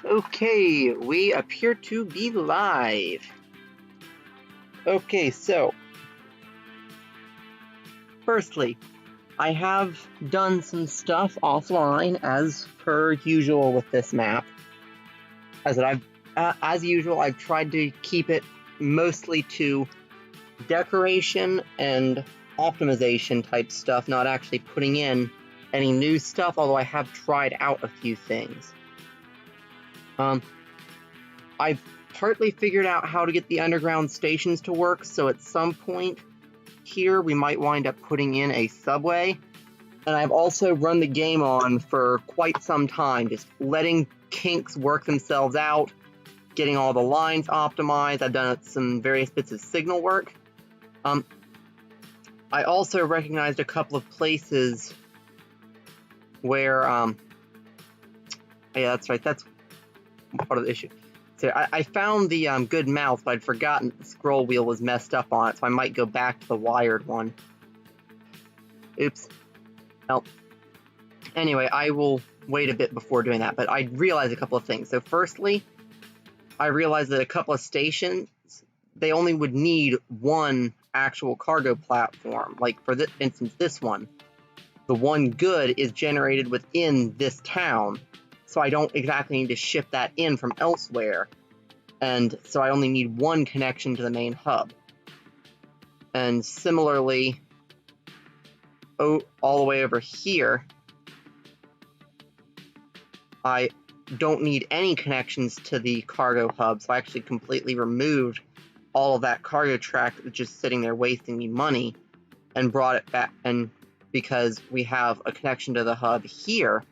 Okay, we appear to be live. Okay, so firstly, I have done some stuff offline as per usual with this map. As usual, I've tried to keep it mostly to decoration and optimization type stuff, not actually putting in any new stuff, although I have tried out a few things. I've partly figured out how to get the underground stations to work, so at some point here we might wind up putting in a subway. And I've also run the game on for quite some time, just letting kinks work themselves out, getting all the lines optimized. I've done some various bits of signal work. I also recognized a couple of places where, yeah, that's right, that's part of the issue. So I found the good mouse, but I'd forgotten the scroll wheel was messed up on it, so I might go back to the wired one. Oops. Well, anyway, I will wait a bit before doing that, but I realized a couple of things. So firstly, I realized that a couple of stations, they only would need one actual cargo platform. Like for this instance, this one, the one good is generated within this town, so I don't exactly need to ship that in from elsewhere. And so I only need one connection to the main hub. And similarly, all the way over here, I don't need any connections to the cargo hub, so I actually completely removed all of that cargo track that was just sitting there wasting me money and brought it back, and because we have a connection to the hub here,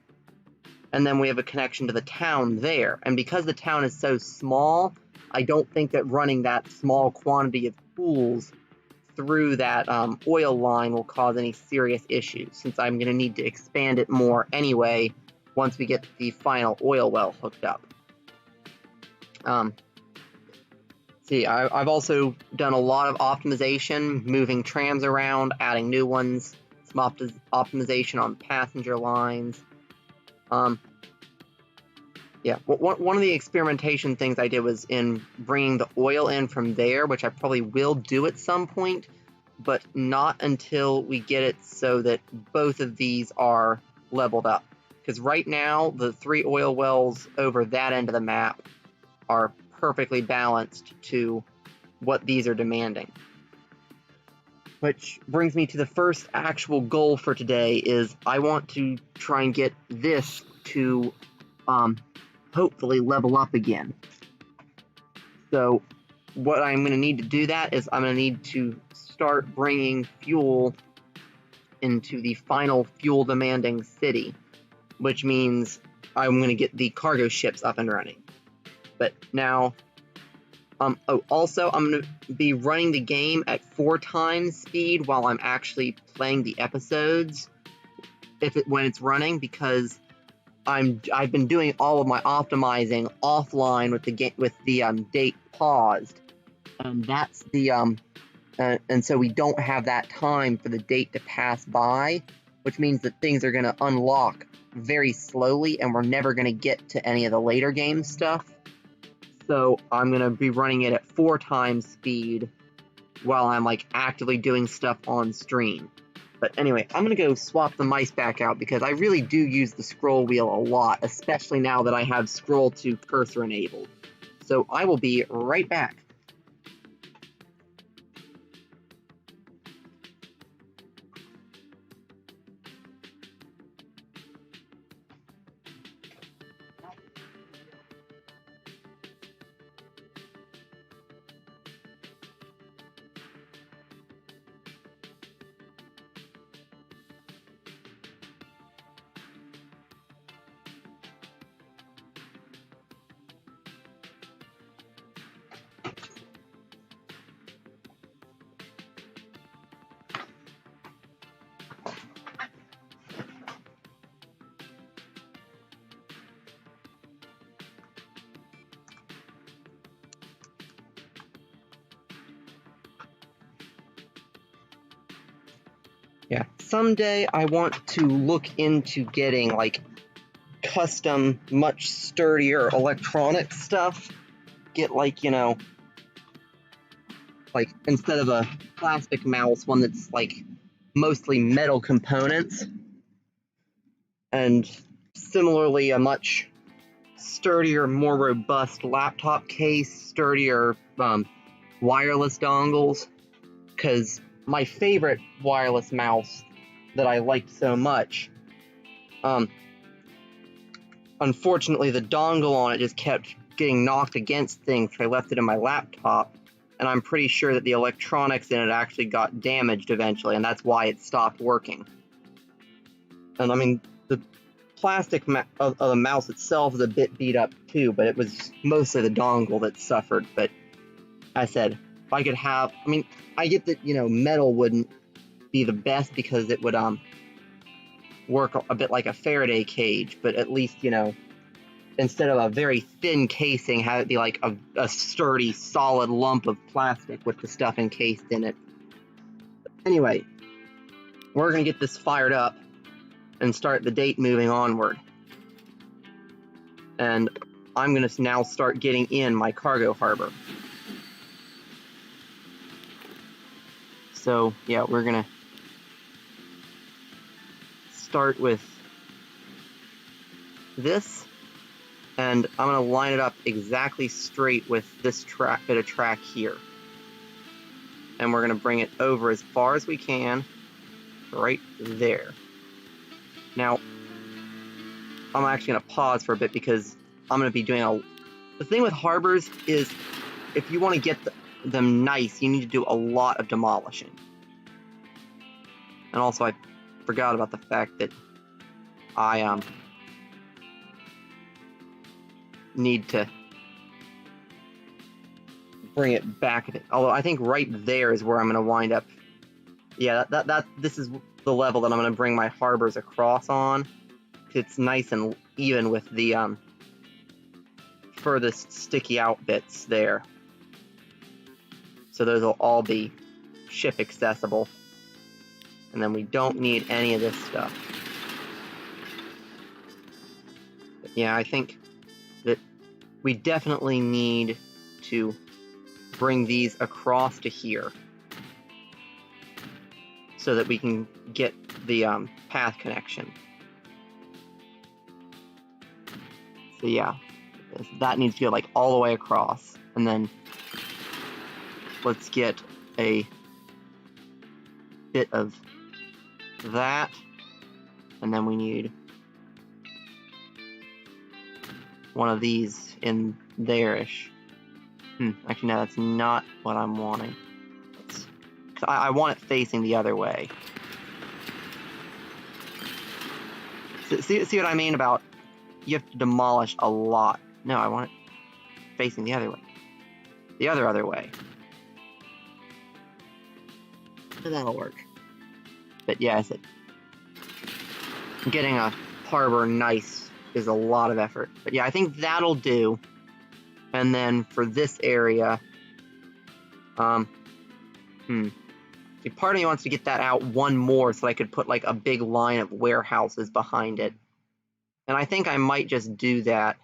and then we have a connection to the town there. And because the town is so small, I don't think that running that small quantity of tools through that oil line will cause any serious issues, since I'm going to need to expand it more anyway once we get the final oil well hooked up. See, I've also done a lot of optimization, moving trams around, adding new ones, some optimization on passenger lines. Yeah, one of the experimentation things I did was in bringing the oil in from there, which I probably will do at some point, but not until we get it so that both of these are leveled up. Because right now, the 3 oil wells over that end of the map are perfectly balanced to what these are demanding. Which brings me to the first actual goal for today, is I want to try and get this to hopefully level up again. So what I'm going to need to do that is I'm going to need to start bringing fuel into the final fuel demanding city, which means I'm going to get the cargo ships up and running. But now, also I'm going to be running the game at 4 times speed while I'm actually playing the episodes when it's running, because I've been doing all of my optimizing offline with the date paused, and that's the and so we don't have that time for the date to pass by, which means that things are going to unlock very slowly, and we're never going to get to any of the later game stuff. So I'm going to be running it at 4 times speed while I'm like actively doing stuff on stream. But anyway, I'm going to go swap the mice back out, because I really do use the scroll wheel a lot, especially now that I have scroll to cursor enabled. So I will be right back. Yeah, someday I want to look into getting like custom, much sturdier electronic stuff. Get like, you know, like instead of a plastic mouse, one that's like mostly metal components. And similarly, a much sturdier, more robust laptop case, sturdier wireless dongles. Because my favorite wireless mouse that I liked so much, unfortunately the dongle on it just kept getting knocked against things, so I left it in my laptop, and I'm pretty sure that the electronics in it actually got damaged eventually, and that's why it stopped working. And I mean, the plastic of the mouse itself is a bit beat up too, but it was mostly the dongle that suffered. But I said, if I could have, I mean, I get that, you know, metal wouldn't be the best because it would work a bit like a Faraday cage, but at least, you know, instead of a very thin casing, have it be like a sturdy, solid lump of plastic with the stuff encased in it. Anyway, we're gonna get this fired up and start the date moving onward. And I'm gonna now start getting in my cargo harbor. So yeah, we're gonna start with this, and I'm gonna line it up exactly straight with this bit of track here. And we're gonna bring it over as far as we can, right there. Now, I'm actually gonna pause for a bit because I'm gonna be doing the thing with harbors is if you want to get them nice, you need to do a lot of demolishing. And also, I forgot about the fact that I need to bring it back a bit. Although I think right there is where I'm going to wind up. Yeah, this is the level that I'm going to bring my harbors across on. It's nice and even with the furthest sticky out bits there. So those will all be ship accessible. And then we don't need any of this stuff. But yeah, I think that we definitely need to bring these across to here so that we can get the path connection. So yeah, that needs to go like all the way across. And then let's get a bit of that, and then we need one of these in there-ish. Actually, no, that's not what I'm wanting. I want it facing the other way. See what I mean about you have to demolish a lot. No, I want it facing the other way. The other way. That'll work. But yeah, I said getting a harbor nice is a lot of effort. But yeah, I think that'll do. And then for this area, See, part of me wants to get that out one more so I could put like a big line of warehouses behind it. And I think I might just do that.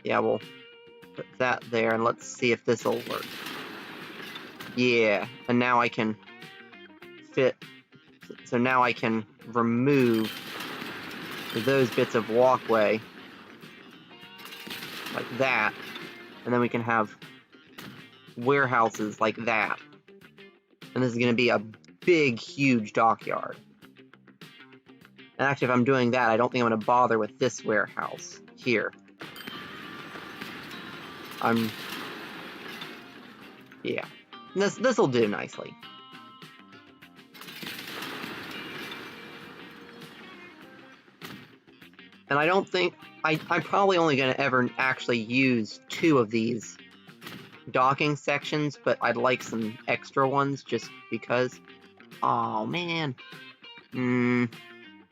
Yeah, we'll put that there and let's see if this will work. Yeah, and now I can fit. So now I can remove those bits of walkway like that. And then we can have warehouses like that. And this is going to be a big, huge dockyard. And actually, if I'm doing that, I don't think I'm going to bother with this warehouse here. Yeah. This will do nicely. And I don't think... I'm probably only going to ever actually use 2 of these docking sections, but I'd like some extra ones just because. Oh, man. You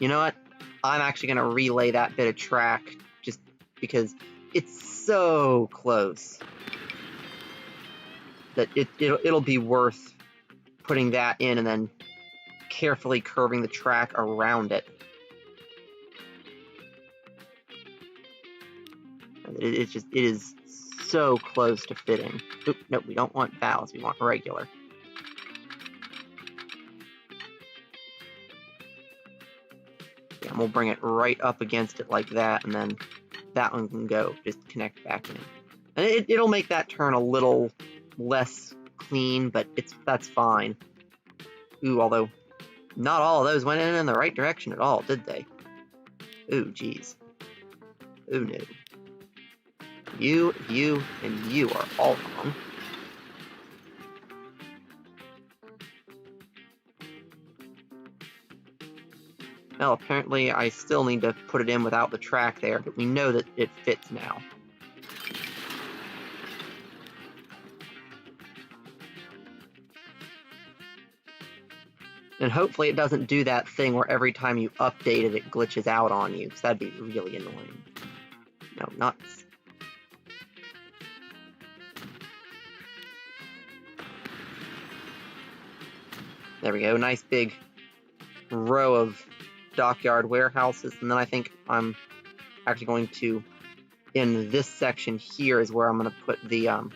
know what? I'm actually going to relay that bit of track just because it's so close that it'll be worth putting that in and then carefully curving the track around it. It is so close to fitting. Oop, no, we don't want valves, we want regular. Yeah, and we'll bring it right up against it like that, and then that one can go, just connect back in. And it'll make that turn a little less clean, but that's fine. Ooh, although not all of those went in the right direction at all, did they? Ooh, geez. Ooh, no. You, and you are all wrong. Well, apparently I still need to put it in without the track there, but we know that it fits now. And hopefully it doesn't do that thing where every time you update it, it glitches out on you, because that'd be really annoying. No, nuts. There we go, nice big row of dockyard warehouses, and then I think I'm actually going to, in this section here is where I'm going to put the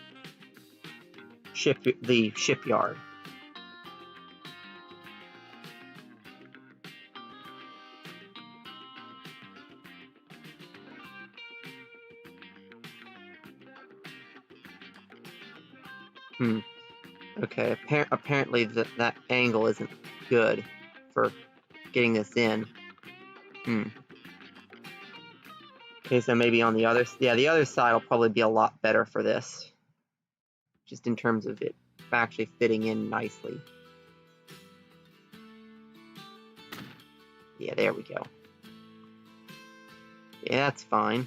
shipyard. Okay, apparently that angle isn't good for getting this in. Okay, so maybe on the other side will probably be a lot better for this. Just in terms of it actually fitting in nicely. Yeah, there we go. Yeah, that's fine.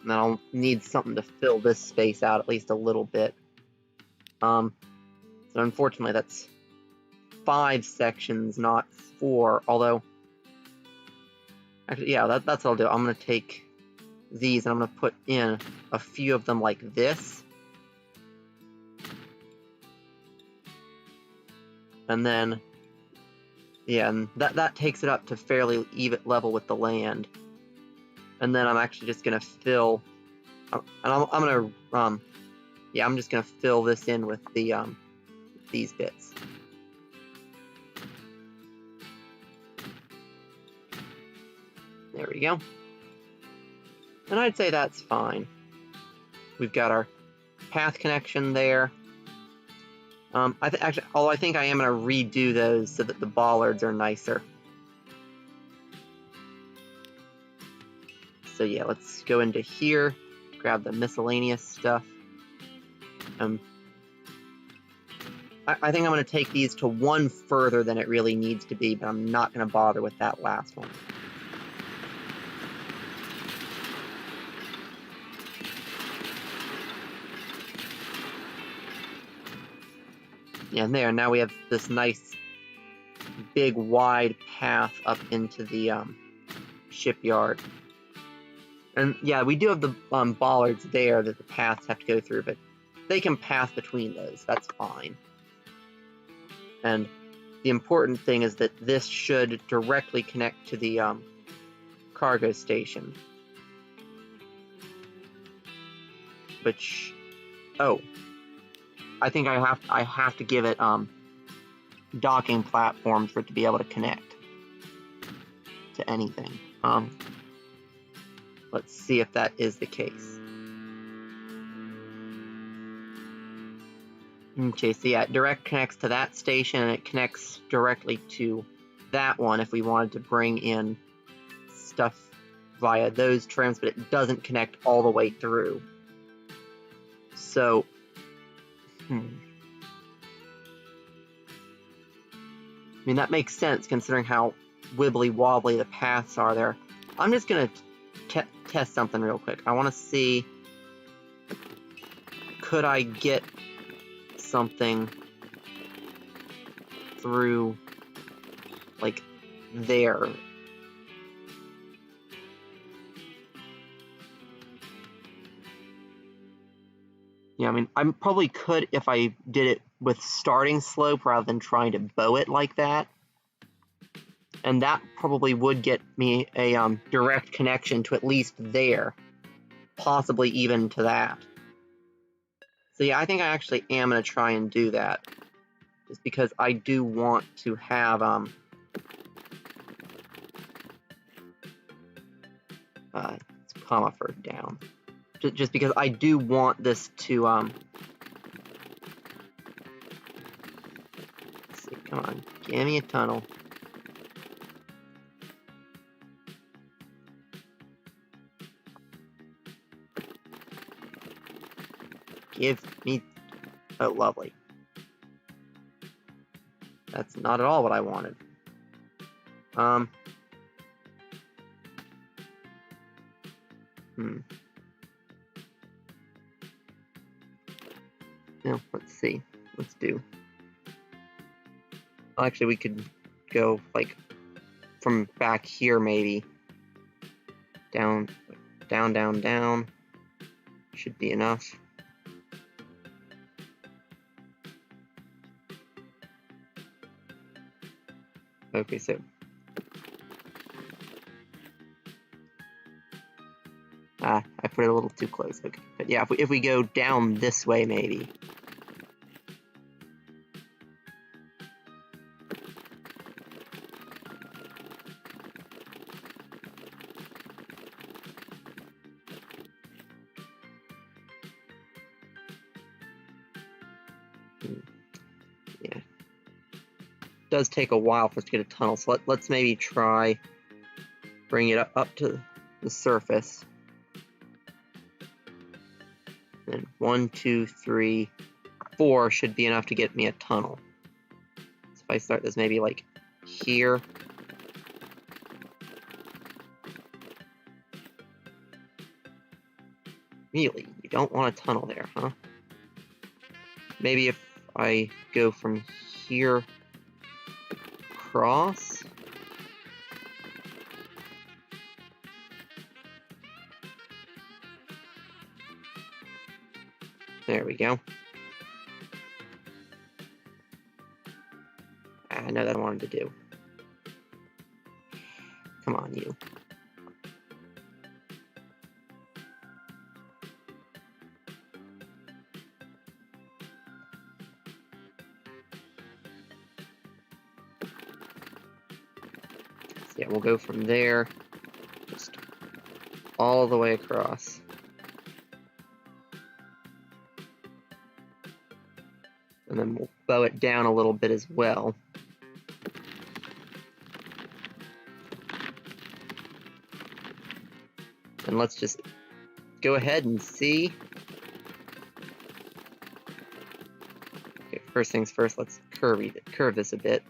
And then I'll need something to fill this space out at least a little bit. So unfortunately that's 5 sections, not 4, although actually, yeah, that's what I'll do. I'm going to take these and I'm going to put in a few of them like this. And then, yeah, and that takes it up to fairly even level with the land. And then I'm actually just going to fill, and I'm going to, yeah, I'm just going to fill this in with the, these bits. There we go. And I'd say that's fine. We've got our path connection there. Actually, although I think I am going to redo those so that the bollards are nicer. So yeah, let's go into here, grab the miscellaneous stuff. I think I'm going to take these to one further than it really needs to be, but I'm not going to bother with that last one. Yeah, and there, now we have this nice, big, wide path up into the shipyard. And yeah, we do have the bollards there that the paths have to go through, but they can pass between those. That's fine. And the important thing is that this should directly connect to the cargo station. Which, oh, I think I have to give it docking platforms for it to be able to connect to anything. Let's see if that is the case. Okay, so yeah, it direct connects to that station, and it connects directly to that one if we wanted to bring in stuff via those trims, but it doesn't connect all the way through. So, I mean, that makes sense considering how wibbly-wobbly the paths are there. I'm just going to test something real quick. I want to see, could I get something through, like, there? Yeah, I mean, I probably could if I did it with starting slope rather than trying to bow it like that. And that probably would get me a direct connection to at least there. Possibly even to that. So yeah, I think I actually am going to try and do that. Just because I do want to have it's comma for down. Just because I do want this to let's see, come on, give me a tunnel. Give me, oh, lovely. That's not at all what I wanted. Now, let's see. Let's do. Actually, we could go, like, from back here, maybe. Down, down, down, down. Should be enough. Okay, so I put it a little too close. Okay, but yeah, if we go down this way, maybe. Yeah, it does take a while for us to get a tunnel, so let's maybe try bring it up to the surface. Then 1, 2, 3, 4 should be enough to get me a tunnel. So if I start this maybe like here. Really? You don't want a tunnel there, huh? Maybe if I go from here across. There we go. I know that I wanted to do. Come on, you. So yeah, we'll go from there, just all the way across. And then we'll bow it down a little bit as well. And let's just go ahead and see. Okay, first things first, let's curve this a bit.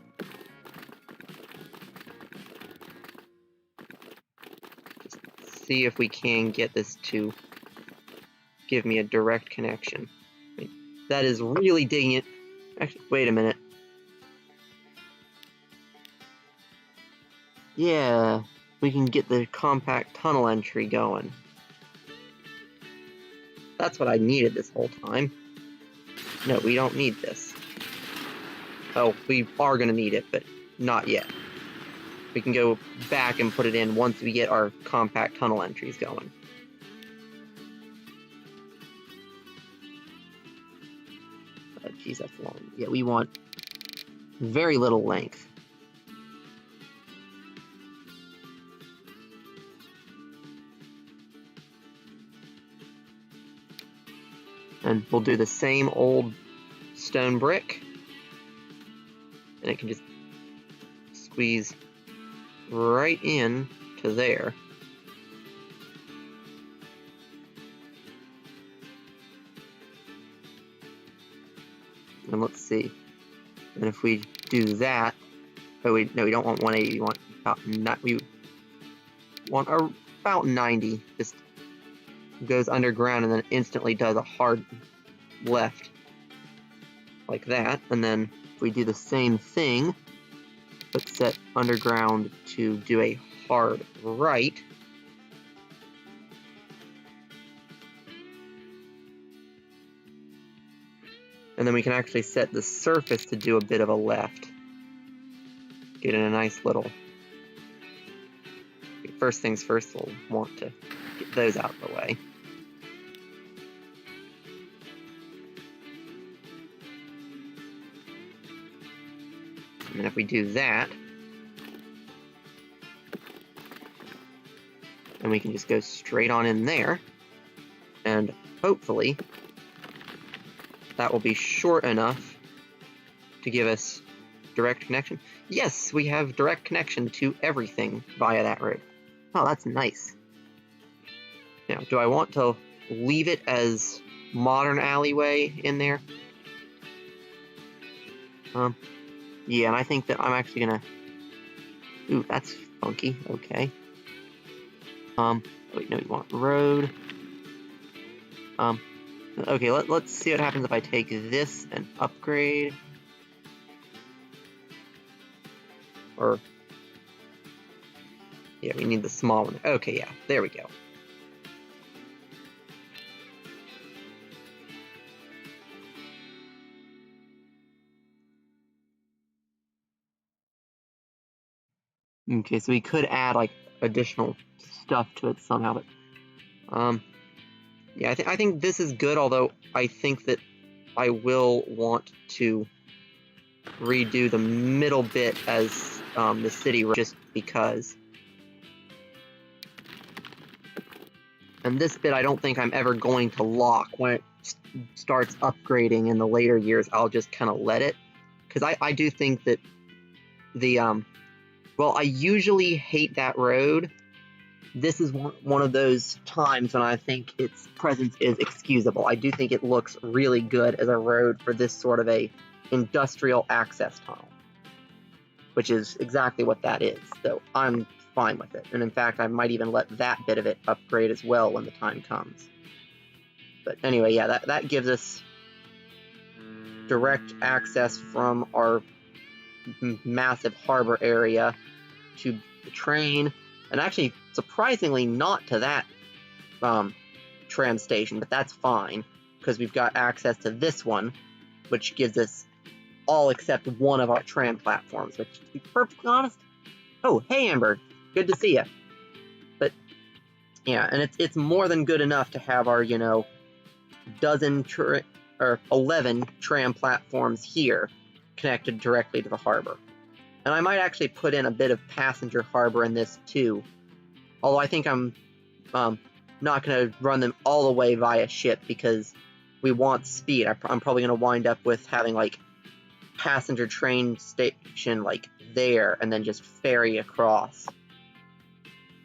Just see if we can get this to give me a direct connection. That is really digging it. Actually, wait a minute. Yeah, we can get the compact tunnel entry going. That's what I needed this whole time. No, we don't need this. Oh, we are going to need it, but not yet. We can go back and put it in once we get our compact tunnel entries going. Geez, that's long. Yeah, we want very little length. And we'll do the same old stone brick. And it can just squeeze right in to there. And let's see. And if we do that, oh, we don't want 180. We want about 90. Just goes underground and then instantly does a hard left like that. And then if we do the same thing, but set underground to do a hard right. And then we can actually set the surface to do a bit of a left. Get in a nice little First things first, we'll want to get those out of the way. And if we do that, then we can just go straight on in there, and hopefully that will be short enough to give us direct connection. Yes, we have direct connection to everything via that road. Oh, that's nice. Now, do I want to leave it as modern alleyway in there? Yeah, and I think that I'm actually gonna... Ooh, that's funky. Okay. Wait, no, you want road. Okay, let's see what happens if I take this and upgrade. Or... Yeah, we need the small one. Okay, yeah, there we go. Okay, so we could add, like, additional stuff to it somehow, but... Yeah, I think this is good, although I think that I will want to redo the middle bit as the city road, just because. And this bit I don't think I'm ever going to lock. When it starts upgrading in the later years, I'll just kind of let it. Because I do think that the... well, I usually hate that road. This is one of those times when I think its presence is excusable. I do think it looks really good as a road for this sort of a industrial access tunnel, which is exactly what that is. So I'm fine with it. And in fact, I might even let that bit of it upgrade as well when the time comes. But anyway, yeah, that gives us direct access from our massive harbor area to the train. And actually, surprisingly, not to that tram station, but that's fine, because we've got access to this one, which gives us all except one of our tram platforms, which, to be perfectly honest... Oh, hey, Amber. Good to see you. But, yeah, and it's more than good enough to have our, 11 tram platforms here connected directly to the harbor. And I might actually put in a bit of passenger harbor in this too. Although I think I'm not going to run them all the way via ship because we want speed. I'm probably going to wind up with having like passenger train station like there and then just ferry across.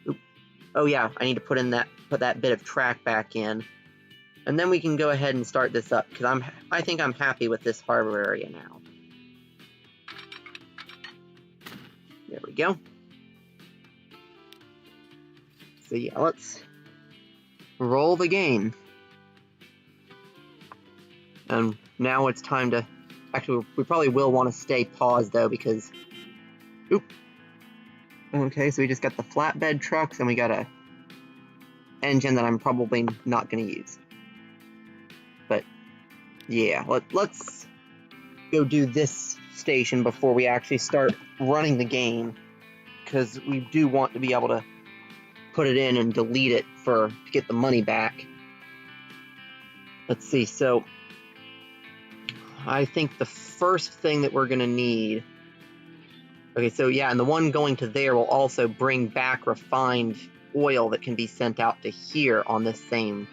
Oop. Oh yeah, I need to put that bit of track back in. And then we can go ahead and start this up because I think I'm happy with this harbor area now. There we go. So yeah, let's roll the game. And now it's time to... Actually, we probably will want to stay paused though because... Oop. Okay, so we just got the flatbed trucks and we got a engine that I'm probably not going to use. But yeah, let's go do this station before we actually start running the game, because we do want to be able to put it in and delete it to get the money back. Let's see, so I think the first thing that we're going to need... Okay, so yeah, and the one going to there will also bring back refined oil that can be sent out to here on this same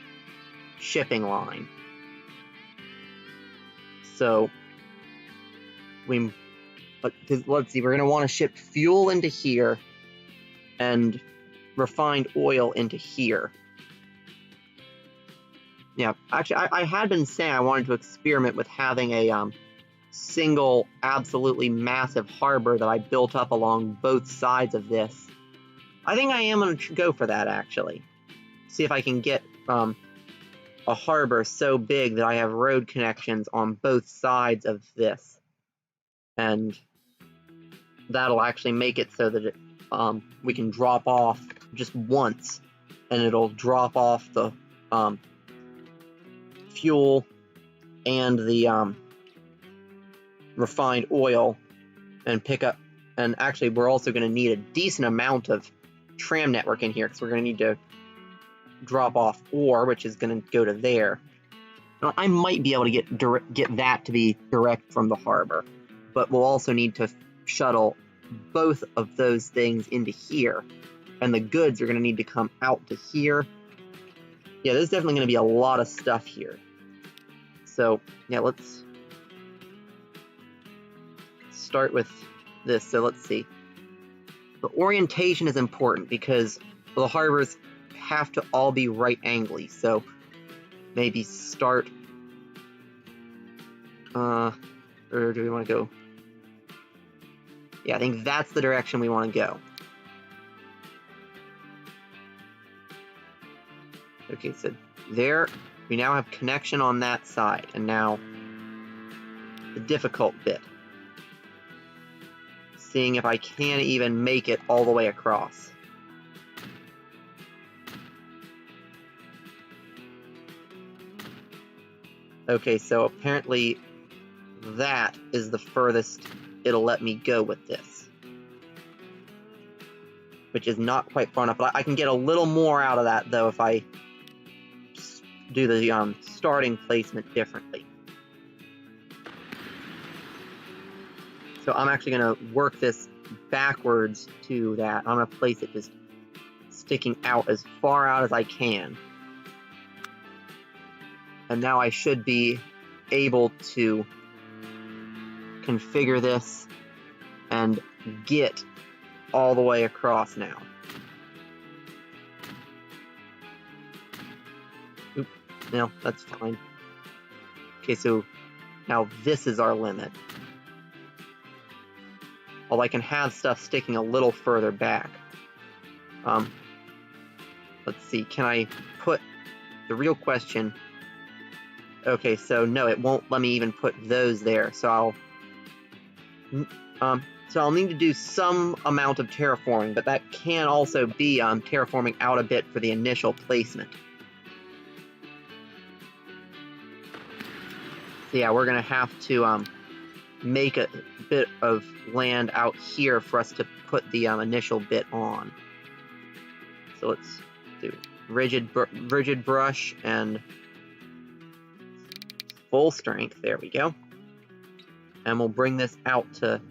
shipping line. So let's see, we're going to want to ship fuel into here and refined oil into here. Yeah, actually, I had been saying I wanted to experiment with having a single, absolutely massive harbor that I built up along both sides of this. I think I am going to go for that, actually. See if I can get a harbor so big that I have road connections on both sides of this. And that'll actually make it so that we can drop off just once, and it'll drop off the fuel and the refined oil and pick up. And actually, we're also going to need a decent amount of tram network in here because we're going to need to drop off ore, which is going to go to there. Now, I might be able to get that to be direct from the harbor, but we'll also need to shuttle both of those things into here, and the goods are going to need to come out to here. Yeah, there's definitely going to be a lot of stuff here. So, yeah, let's start with this. So let's see. The orientation is important because the harbors have to all be right angly. So maybe start, or do we want to go? Yeah, I think that's the direction we want to go. Okay, so there, we now have connection on that side, and now the difficult bit. Seeing if I can even make it all the way across. Okay, so apparently that is the furthest it'll let me go with this. Which is not quite far enough, but I can get a little more out of that, though, if I do the starting placement differently. So I'm actually going to work this backwards to that. I'm going to place it just sticking out as far out as I can. And now I should be able to configure this and get all the way across now. Oop, no, that's fine. Okay, so now this is our limit. Although I can have stuff sticking a little further back. Let's see, can I put the real question? Okay, so no, it won't let me even put those there. So I'll need to do some amount of terraforming, but that can also be terraforming out a bit for the initial placement. So yeah, we're gonna have to make a bit of land out here for us to put the initial bit on. So let's do rigid brush and full strength. There we go. And we'll bring this out to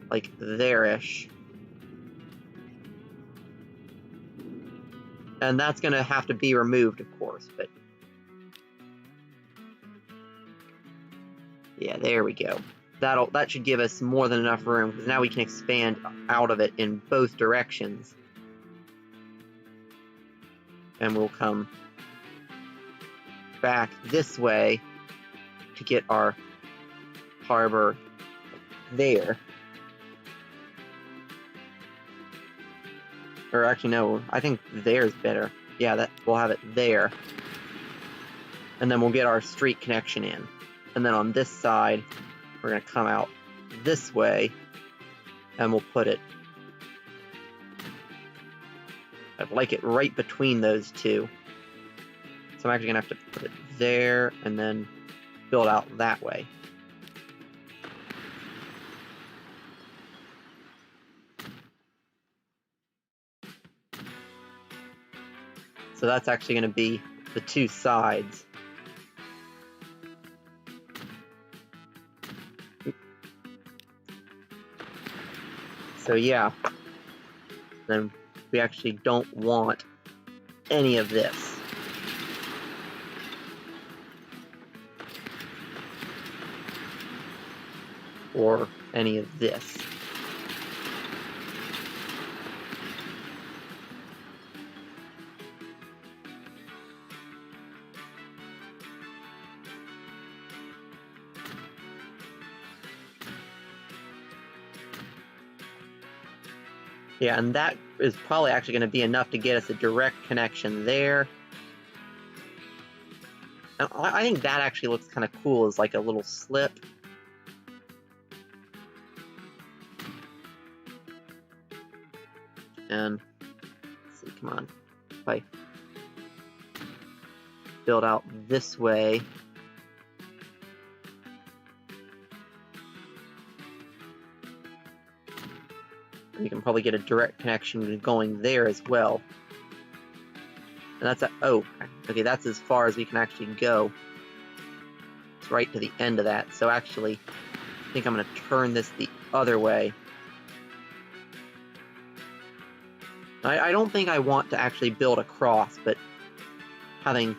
like there-ish. And that's going to have to be removed, of course, but yeah, there we go. That should give us more than enough room, because now we can expand out of it in both directions. And we'll come back this way to get our harbor there. Or actually, no, I think there's better. Yeah, we'll have it there. And then we'll get our street connection in. And then on this side, we're going to come out this way, and we'll put it, I'd like it right between those two. So I'm actually going to have to put it there, and then build out that way. So that's actually going to be the two sides. So yeah, then we actually don't want any of this. Or any of this. Yeah, and that is probably actually going to be enough to get us a direct connection there. And I think that actually looks kind of cool as like a little slip. And let's see, come on. If I build out this way. We can probably get a direct connection going there as well. And that's oh, okay, that's as far as we can actually go. It's right to the end of that. So actually, I think I'm going to turn this the other way. I don't think I want to actually build a cross, but having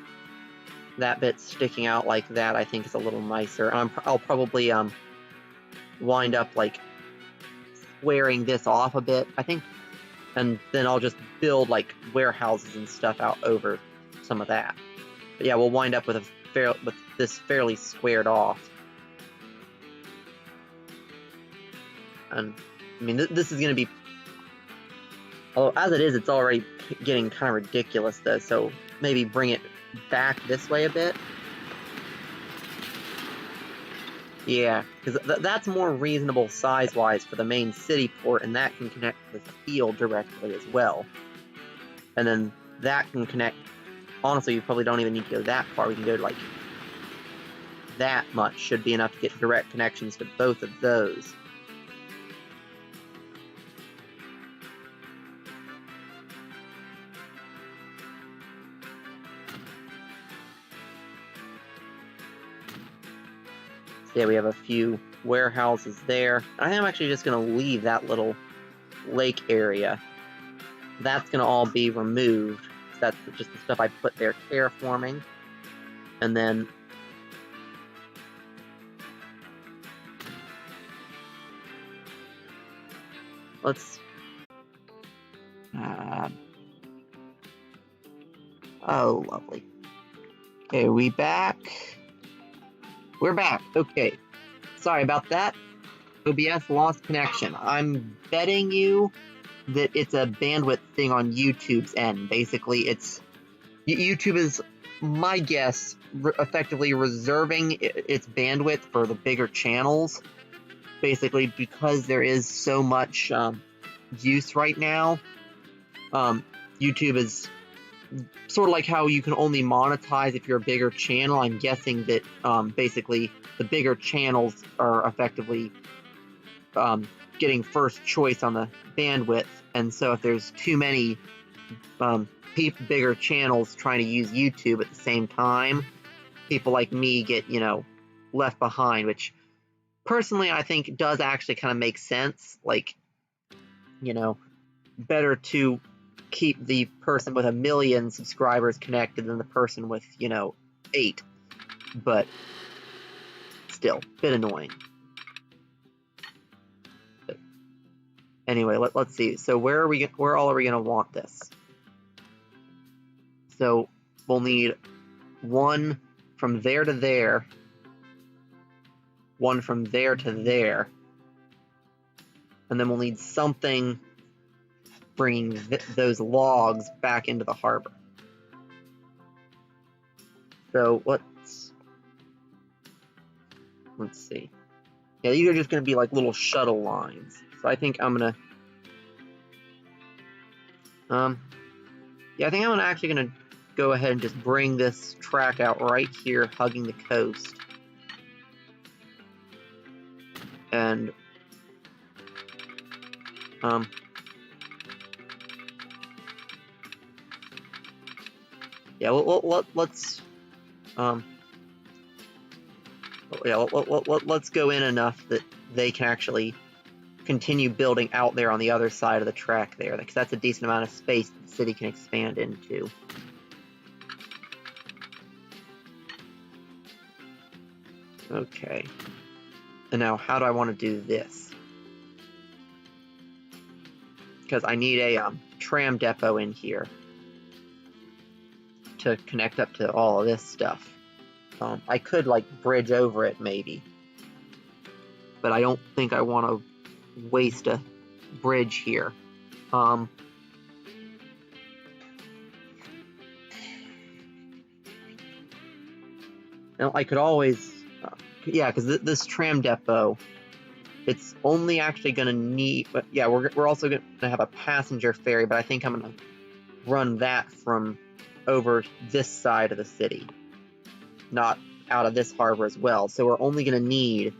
that bit sticking out like that, I think is a little nicer. I'll probably wind up like squaring this off a bit, I think, and then I'll just build like warehouses and stuff out over some of that. But yeah, we'll wind up with this fairly squared off. And I mean, this is going to be, although as it is, it's already getting kind of ridiculous though. So maybe bring it back this way a bit. Yeah, because that's more reasonable size-wise for the main city port, and that can connect to the field directly as well. And then that can connect, honestly, you probably don't even need to go that far. We can go to, like, that much should be enough to get direct connections to both of those. Yeah, we have a few warehouses there. I think I'm actually just going to leave that little lake area. That's going to all be removed. That's just the stuff I put there terraforming. And then let's... oh, lovely. Okay, are we back? We're back. Okay. Sorry about that. OBS lost connection. I'm betting you that it's a bandwidth thing on YouTube's end. Basically, it's... YouTube is, my guess, effectively reserving its bandwidth for the bigger channels. Basically, because there is so much use right now. YouTube is sort of like how you can only monetize if you're a bigger channel. I'm guessing that basically the bigger channels are effectively getting first choice on the bandwidth, and so if there's too many bigger channels trying to use YouTube at the same time, people like me get, left behind, which personally I think does actually kind of make sense. Like, better to keep the person with 1 million subscribers connected than the person with, 8. But still, a bit annoying. But anyway, let's see. So where all are we going to want this? So we'll need one from there to there, one from there to there, and then we'll need something bringing those logs back into the harbor. So let's see. Yeah, these are just going to be like little shuttle lines. So I think I'm gonna, yeah, I think I'm actually gonna go ahead and just bring this track out right here, hugging the coast, and yeah, let's let's go in enough that they can actually continue building out there on the other side of the track there, because that's a decent amount of space that the city can expand into. Okay. And now, how do I want to do this? Because I need a tram depot in here to connect up to all of this stuff. I could, like, bridge over it, maybe. But I don't think I want to waste a bridge here. Now, I could always... yeah, because this tram depot, it's only actually going to need... But yeah, we're also going to have a passenger ferry, but I think I'm going to run that from over this side of the city, not out of this harbor as well. So we're only going to need,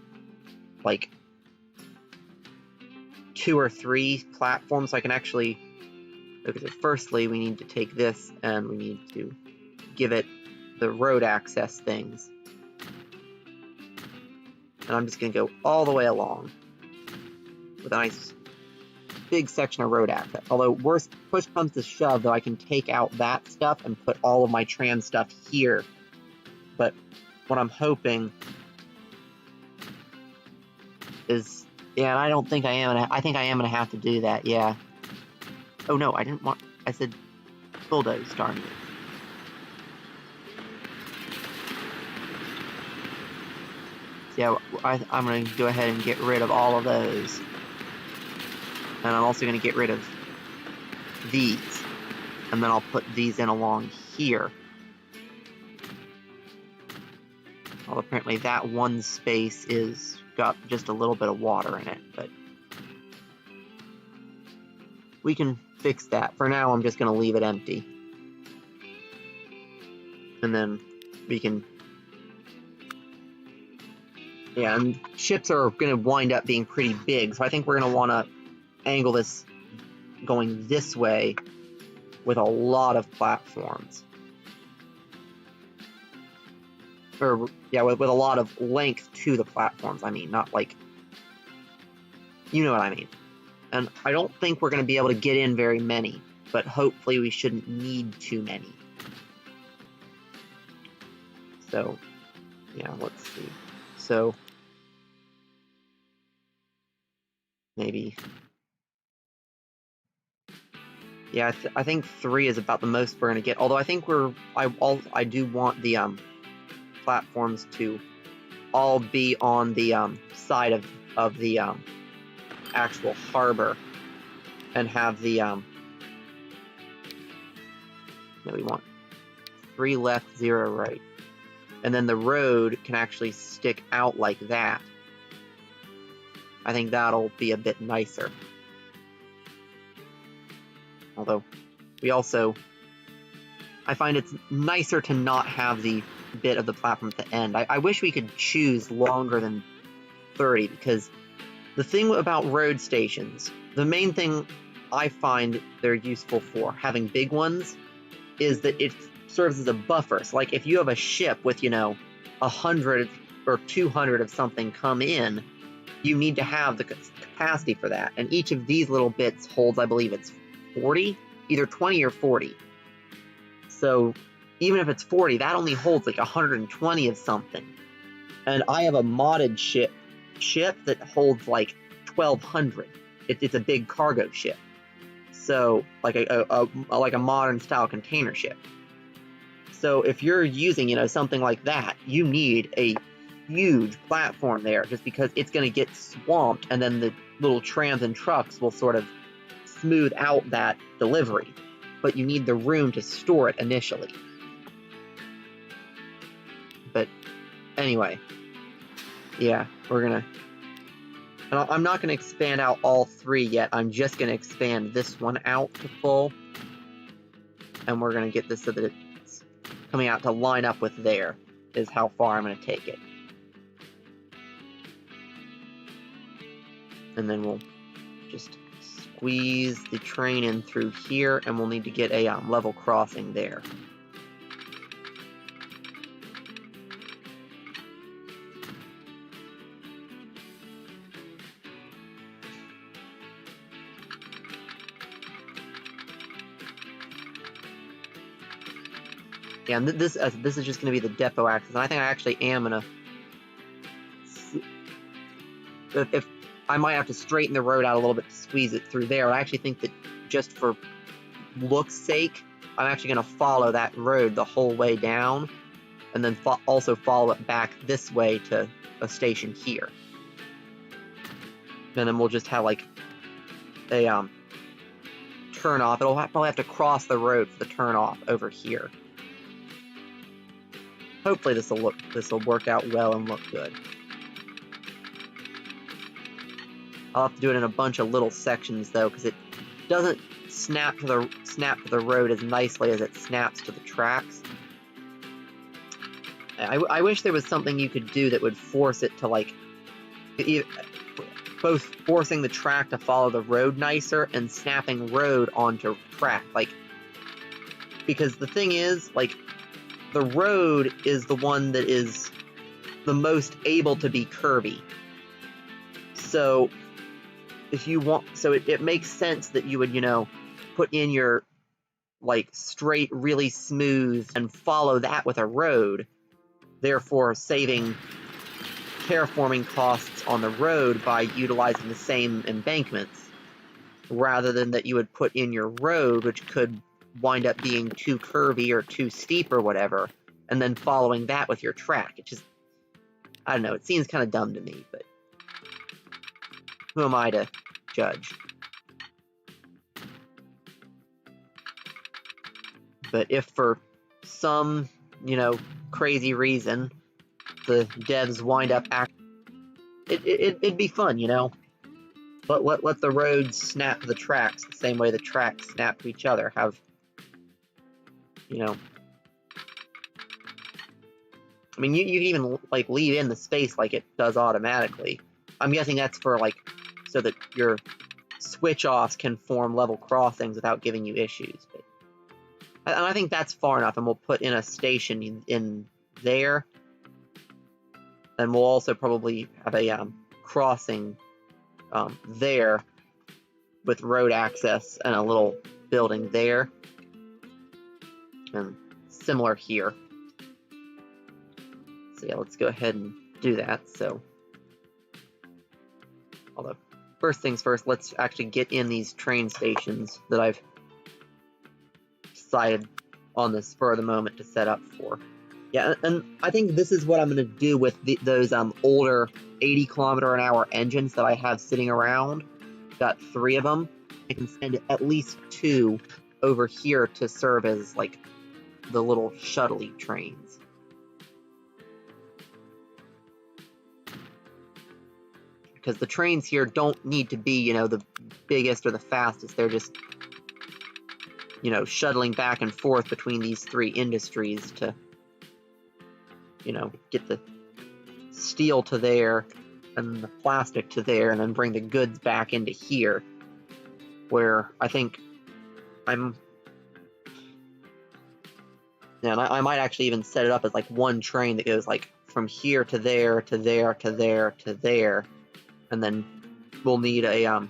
like, 2 or 3 platforms so I can actually... Okay, so firstly, we need to take this and we need to give it the road access things. And I'm just going to go all the way along with a nice big section of road access. Although, worst push comes to shove, though, I can take out that stuff and put all of my trans stuff here. But what I'm hoping is... Yeah, and I don't think I am. I think I am going to have to do that, yeah. Oh, no, I didn't want... I said bulldoze, darn it. So, yeah, I'm going to go ahead and get rid of all of those. And I'm also going to get rid of these. And then I'll put these in along here. Well, apparently that one space is got just a little bit of water in it, but we can fix that. For now, I'm just going to leave it empty. And then we can... Yeah, and ships are going to wind up being pretty big, so I think we're going to want to angle this going this way with a lot of platforms. Or, yeah, with a lot of length to the platforms, I mean, not like... You know what I mean. And I don't think we're going to be able to get in very many, but hopefully we shouldn't need too many. So, yeah, let's see. So, maybe... Yeah, I think 3 is about the most we're going to get. Although I think I do want the platforms to all be on the side of the actual harbor, and have the no, we want 3 left, 0 right, and then the road can actually stick out like that. I think that'll be a bit nicer. Although we also, I find it's nicer to not have the bit of the platform at the end. I wish we could choose longer than 30, because the thing about road stations, the main thing I find they're useful for, having big ones, is that it serves as a buffer. So, like, if you have a ship with, 100 or 200 of something come in, you need to have the capacity for that. And each of these little bits holds, I believe it's 40, either 20 or 40. So, even if it's 40, that only holds like 120 of something. And I have a modded ship that holds like 1,200. It's a big cargo ship. So, like a modern style container ship. So if you're using, something like that, you need a huge platform there, just because it's going to get swamped, and then the little trams and trucks will sort of smooth out that delivery. But you need the room to store it initially. But anyway, yeah, we're gonna... And I'm not gonna expand out all 3 yet. I'm just gonna expand this one out to full. And we're gonna get this so that it's coming out to line up with there, is how far I'm gonna take it. And then we'll just squeeze the train in through here, and we'll need to get a level crossing there. Yeah, and this is just going to be the depot access, and I think I actually am going to... If I might have to straighten the road out a little bit to squeeze it through there. I actually think that just for look's sake, I'm actually going to follow that road the whole way down, and then also follow it back this way to a station here. And then we'll just have like a turn off. It'll probably have to cross the road for the turn off over here. Hopefully this will work out well and look good. I'll have to do it in a bunch of little sections though, because it doesn't snap to the road as nicely as it snaps to the tracks. I wish there was something you could do that would force it to, like, both forcing the track to follow the road nicer and snapping road onto track. Like, because the thing is, like, the road is the one that is the most able to be curvy. So if you want, so it makes sense that you would, you know, put in your like straight, really smooth and follow that with a road, therefore saving terraforming costs on the road by utilizing the same embankments, rather than that you would put in your road, which could wind up being too curvy or too steep or whatever, and then following that with your track. It just, I don't know, it seems kind of dumb to me, but who am I to judge? But if for some, you know, crazy reason the devs wind up it'd be fun, you know? But let the roads snap to the tracks the same way the tracks snap to each other. Have, you know, I mean, you can even like leave in the space like it does automatically. I'm guessing that's for like so that your switch offs can form level crossings without giving you issues. But I think that's far enough, and we'll put in a station in there. And we'll also probably have a crossing there with road access and a little building there. And similar here. So yeah, let's go ahead and do that. So, although, first things first, let's actually get in these train stations that I've decided on the spur of the moment to set up for. Yeah, and I think this is what I'm going to do with those older 80-kilometer-an-hour engines that I have sitting around. Got 3 of them. I can send at least 2 over here to serve as, like, the little shuttle-y trains. Because the trains here don't need to be, you know, the biggest or the fastest. They're just, you know, shuttling back and forth between these 3 industries to, you know, get the steel to there and the plastic to there and then bring the goods back into here, where I think I'm, yeah, and I might actually even set it up as like one train that goes like from here to there to there to there to there, and then we'll need a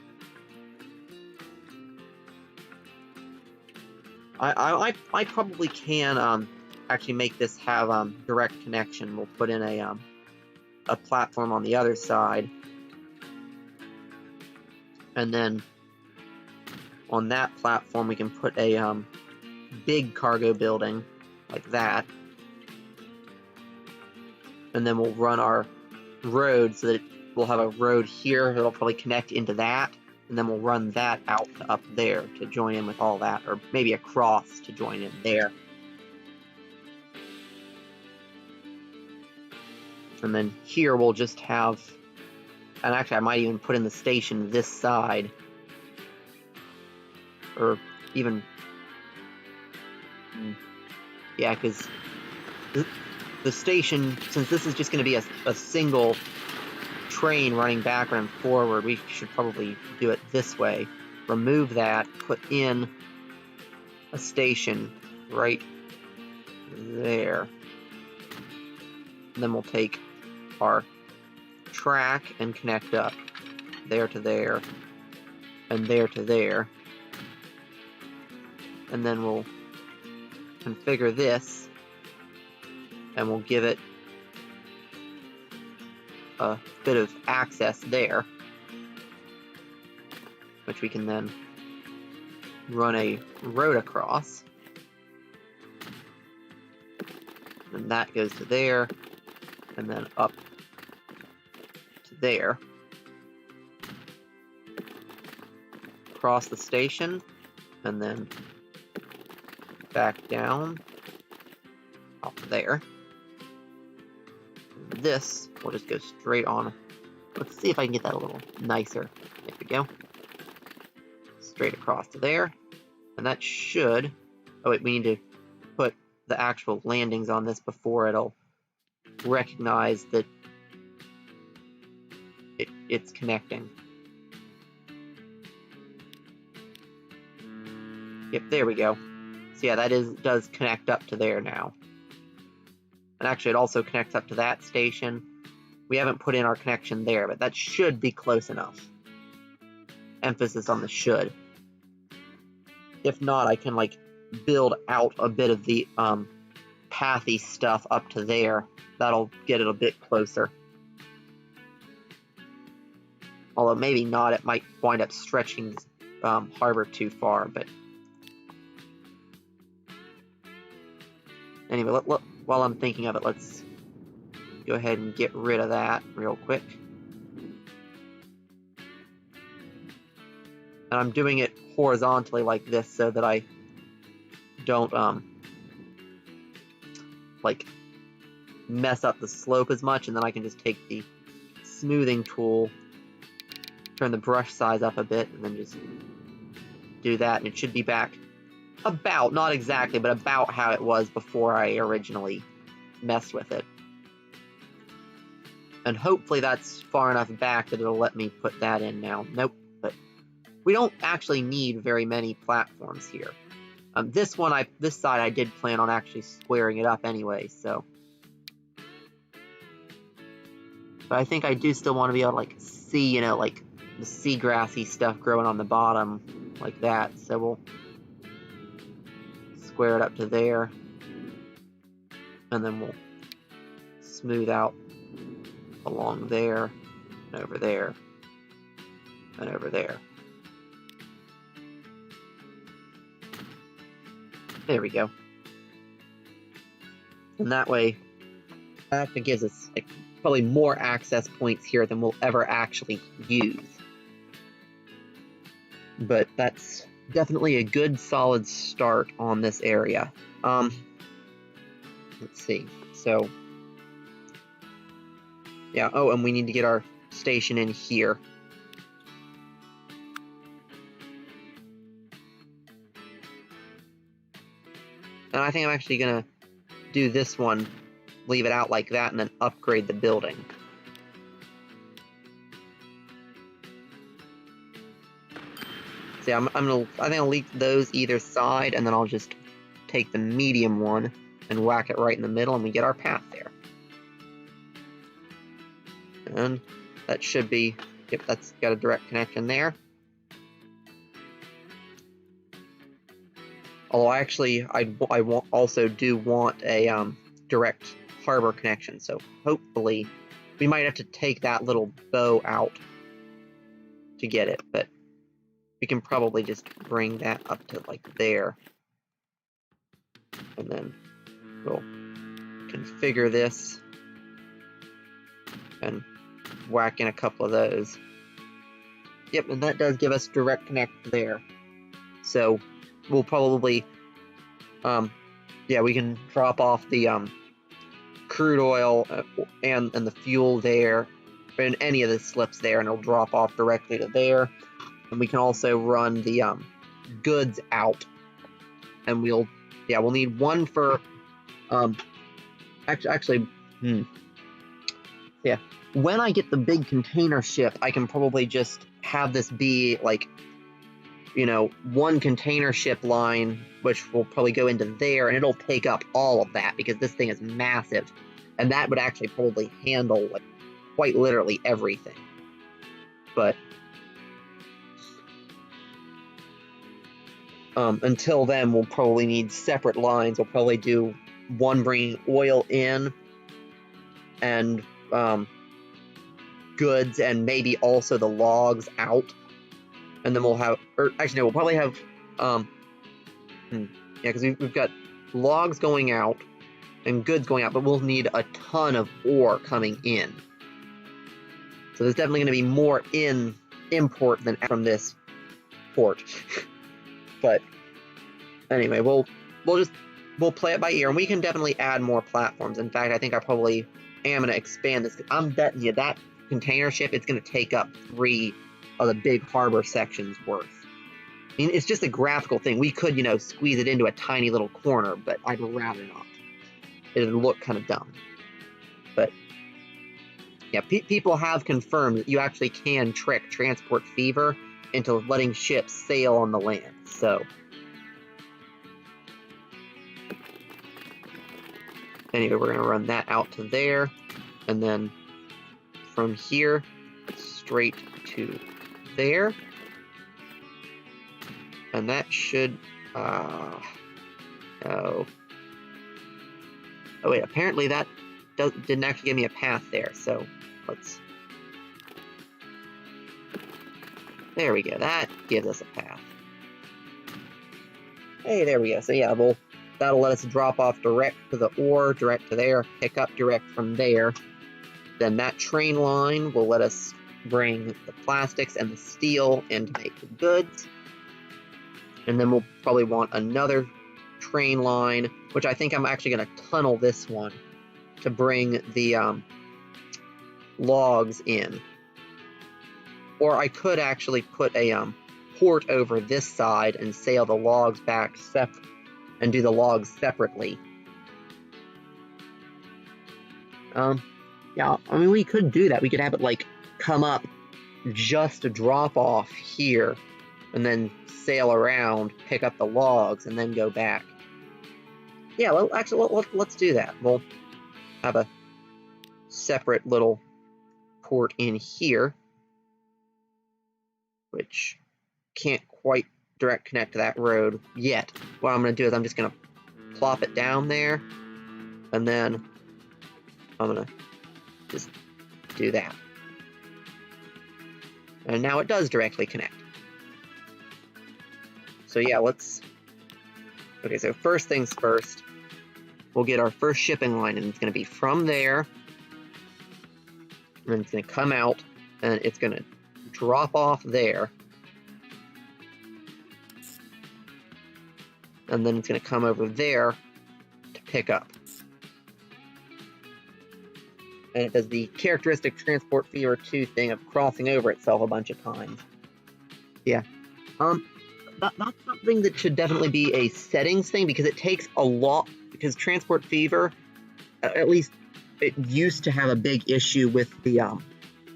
I probably can actually make this have direct connection. We'll put in a platform on the other side, and then on that platform we can put a big cargo building like that, and then we'll run our road so that we'll have a road here that'll probably connect into that, and then we'll run that out to up there to join in with all that, or maybe across to join in there. And then here we'll just have, and actually I might even put in the station this side, or even, yeah, because the station, since this is just going to be a single train running backward and forward, we should probably do it this way. Remove that, put in a station right there. And then we'll take our track and connect up there to there and there to there. And then we'll configure this and we'll give it a bit of access there, which we can then run a road across. And that goes to there, and then up to there. Across the station, and then back down up there. And this will just go straight on. Let's see if I can get that a little nicer. There we go. Straight across to there. And that should... Oh wait, we need to put the actual landings on this before it'll recognize that it's connecting. Yep, there we go. So yeah, that does connect up to there now. And actually, it also connects up to that station. We haven't put in our connection there, but that should be close enough. Emphasis on the should. If not, I can like build out a bit of the pathy stuff up to there. That'll get it a bit closer. Although maybe not, it might wind up stretching harbor too far, but anyway, while I'm thinking of it, let's go ahead and get rid of that real quick. And I'm doing it horizontally like this so that I don't like mess up the slope as much, and then I can just take the smoothing tool, turn the brush size up a bit, and then just do that, and it should be back about, not exactly, but about how it was before I originally messed with it. And hopefully that's far enough back that it'll let me put that in now. Nope, but we don't actually need very many platforms here. This side I did plan on actually squaring it up anyway, so. But I think I do still want to be able to like see, you know, like the seagrassy stuff growing on the bottom like that. So we'll square it up to there, and then we'll smooth out along there, and over there, and over there. There we go. And that way, that actually gives us like probably more access points here than we'll ever actually use. But that's definitely a good solid start on this area. Let's see. So yeah, oh, and we need to get our station in here. And I think I'm actually gonna do this one, leave it out like that, and then upgrade the building. See, I think I'll leave those either side, and then I'll just take the medium one and whack it right in the middle, and we get our path there. And that should be, yep, that's got a direct connection there. Although actually, I also do want a direct harbor connection, so hopefully we might have to take that little bow out to get it, but we can probably just bring that up to like there, and then we'll configure this and whack in a couple of those. Yep, and that does give us direct connect there. So we'll probably, yeah, we can drop off the crude oil and the fuel there, in any of the slips there, and it'll drop off directly to there. And we can also run the goods out, and we'll need one for yeah. When I get the big container ship, I can probably just have this be like, you know, one container ship line, which will probably go into there, and it'll take up all of that because this thing is massive, and that would actually probably handle like quite literally everything. But until then, we'll probably need separate lines. We'll probably do one bringing oil in and goods, and maybe also the logs out. And then we'll have, or actually no, we'll probably have, yeah, because we've got logs going out and goods going out, but we'll need a ton of ore coming in. So there's definitely going to be more import than from this port. But anyway, we'll play it by ear, and we can definitely add more platforms. In fact, I think I probably am going to expand this. I'm betting you that container ship, it's going to take up 3 of the big harbor sections worth. I mean, it's just a graphical thing. We could, you know, squeeze it into a tiny little corner, but I'd rather not. It'd look kind of dumb. But Yeah, people have confirmed that you actually can trick transport fever into letting ships sail on the land, so... Anyway, we're going to run that out to there, and then from here, straight to there. And that should, oh. Oh wait, apparently that didn't actually give me a path there, so let's... There we go, that gives us a path. Hey, there we go, so yeah, that'll let us drop off direct to the ore, direct to there, pick up direct from there. Then that train line will let us bring the plastics and the steel in to make the goods. And then we'll probably want another train line, which I think I'm actually going to tunnel this one to bring the logs in. Or I could actually put a port over this side and sail the logs back and do the logs separately. Yeah, I mean, we could do that. We could have it, like, come up just to drop off here, and then sail around, pick up the logs, and then go back. Yeah, well, actually, let's do that. We'll have a separate little port in here, which can't quite direct connect to that road yet. What I'm going to do is I'm just going to plop it down there, and then I'm going to just do that. And now it does directly connect. So yeah, let's... Okay, so first things first, we'll get our first shipping line, and it's going to be from there, and then it's going to come out, and it's going to drop off there, and then it's going to come over there to pick up. And it does the characteristic transport fever 2 thing of crossing over itself a bunch of times. Yeah. That's something that should definitely be a settings thing, because it takes a lot, because transport fever, at least it used to have a big issue with the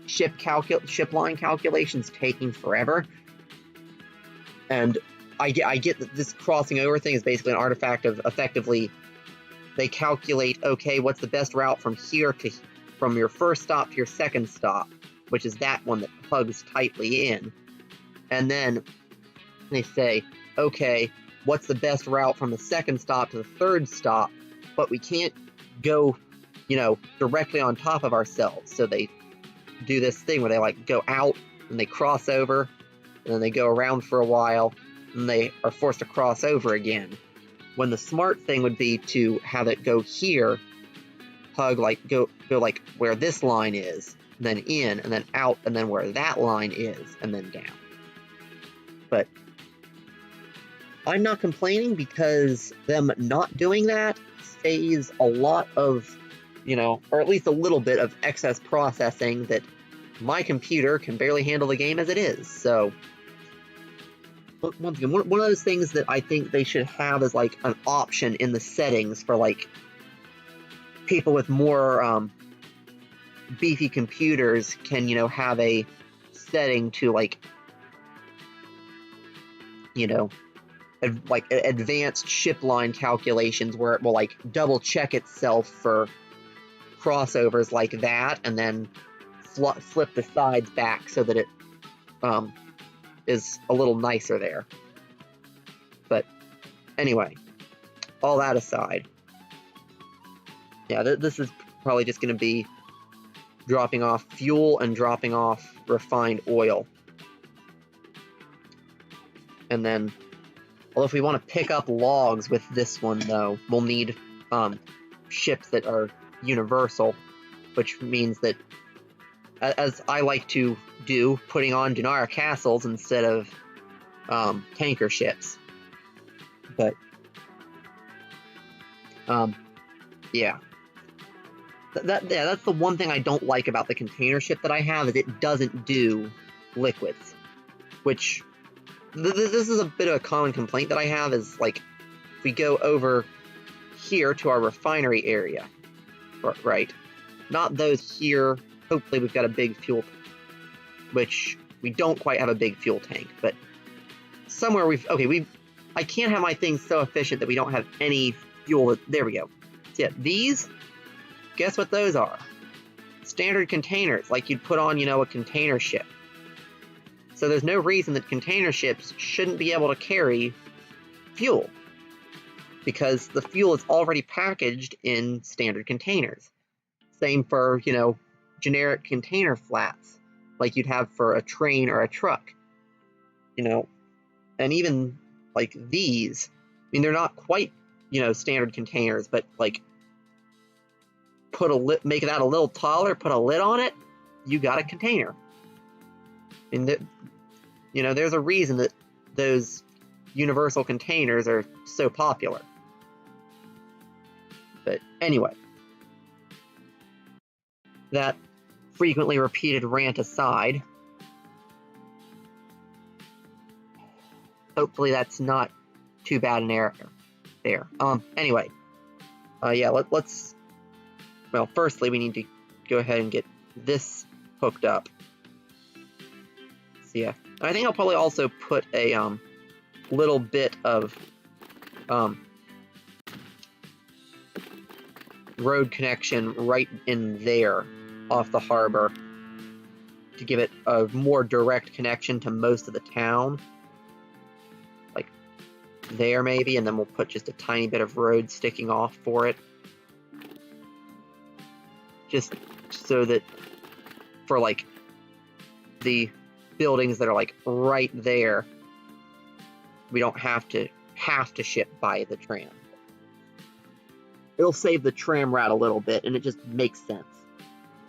ship line calculations taking forever. And I get that this crossing over thing is basically an artifact of effectively, they calculate, okay, what's the best route from here to from your first stop to your second stop, which is that one that hugs tightly in. And then they say, okay, what's the best route from the second stop to the third stop? But we can't go, directly on top of ourselves. So they do this thing where they like go out and they cross over, and then they go around for a while, and they are forced to cross over again. When the smart thing would be to have it go here, hug, like, go like where this line is, then in, and then out, and then where that line is, and then down. But I'm not complaining, because them not doing that saves a lot of, or at least a little bit of excess processing that my computer can barely handle the game as it is. So, once again, one of those things that I think they should have as, like, an option in the settings for, like, people with more beefy computers can, have a setting to, like, like advanced ship line calculations where it will, like, double check itself for crossovers like that, and then flip the sides back so that it is a little nicer there. But anyway, all that aside, yeah, this is probably just going to be dropping off fuel and dropping off refined oil. And then, well, if we want to pick up logs with this one, though, we'll need ships that are universal, which means that, as I like to do, putting on Dunara castles instead of tanker ships. But, yeah. That's the one thing I don't like about the container ship that I have, is it doesn't do liquids. Which, this is a bit of a common complaint that I have, is, like, if we go over here to our refinery area, right, not those here hopefully we've got a big fuel tank, which we don't quite have a big fuel tank, but somewhere I can't have my things so efficient that we don't have any fuel. There we go. So yeah, these, guess what those are? Standard containers, like you'd put on, a container ship. So there's no reason that container ships shouldn't be able to carry fuel, because the fuel is already packaged in standard containers. Same for, generic container flats, like you'd have for a train or a truck. And even like these, they're not quite, standard containers, but like make that a little taller, put a lid on it, you got a container. And there's a reason that those universal containers are so popular. But anyway, that frequently repeated rant aside, hopefully that's not too bad an error there. Anyway, yeah, let's, well, firstly, we need to go ahead and get this hooked up. So yeah, I think I'll probably also put a, little bit of, road connection right in there off the harbor to give it a more direct connection to most of the town. Like there maybe, and then we'll put just a tiny bit of road sticking off for it. Just so that for like the buildings that are like right there, we don't have to ship by the tram. It'll save the tram route a little bit, and it just makes sense.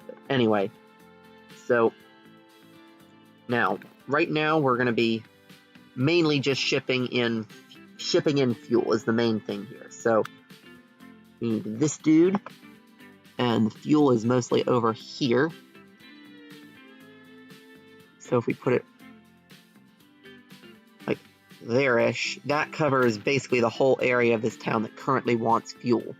But anyway, so now, right now, we're going to be mainly just shipping in fuel is the main thing here. So we need this dude, and the fuel is mostly over here. So if we put it like there-ish, that covers basically the whole area of this town that currently wants fuel.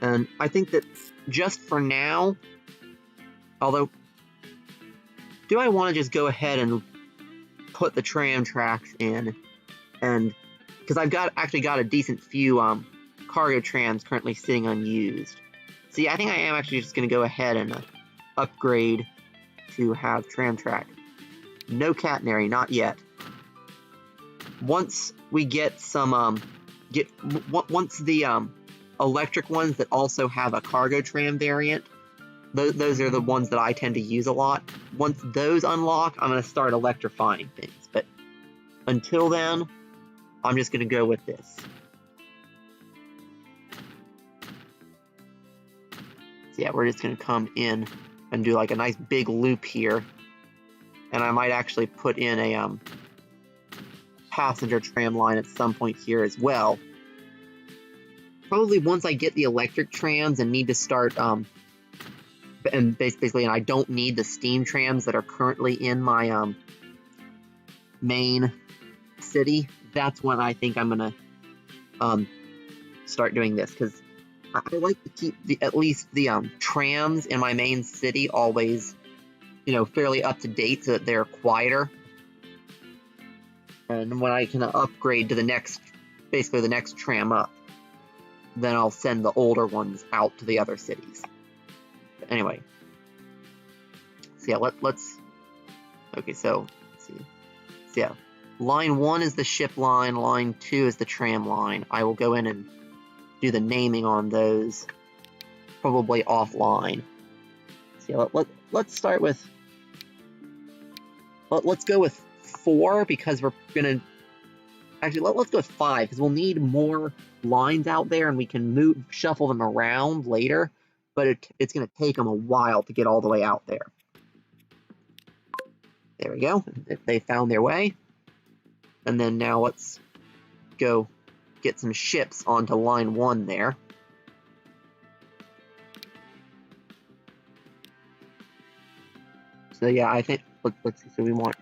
And I think that just for now, although, do I want to just go ahead and put the tram tracks in? And because I've actually got a decent few cargo trams currently sitting unused. See, I think I am actually just going to go ahead and upgrade to have tram track. No catenary, not yet. Once we get some, once the electric ones that also have a cargo tram variant, those are the ones that I tend to use a lot. Once those unlock, I'm going to start electrifying things. But until then, I'm just going to go with this. So yeah, we're just going to come in and do like a nice big loop here. And I might actually put in a passenger tram line at some point here as well. Probably once I get the electric trams and need to start, and basically, and I don't need the steam trams that are currently in my main city, that's when I think I'm gonna start doing this, because I like to keep at least the trams in my main city always, fairly up to date so that they're quieter. And when I can upgrade to the next tram up, then I'll send the older ones out to the other cities. But anyway, so yeah, let's okay, so let's see. So yeah, line 1 is the ship line, line 2 is the tram line. I will go in and do the naming on those probably offline. So yeah, let's start with, let's go with 4, because we're gonna actually let's go with 5, because we'll need more lines out there and we can shuffle them around later, but it's going to take them a while to get all the way out there. There we go. They found their way. And then now let's go get some ships onto line 1 there. So yeah, I think, let's see, so we want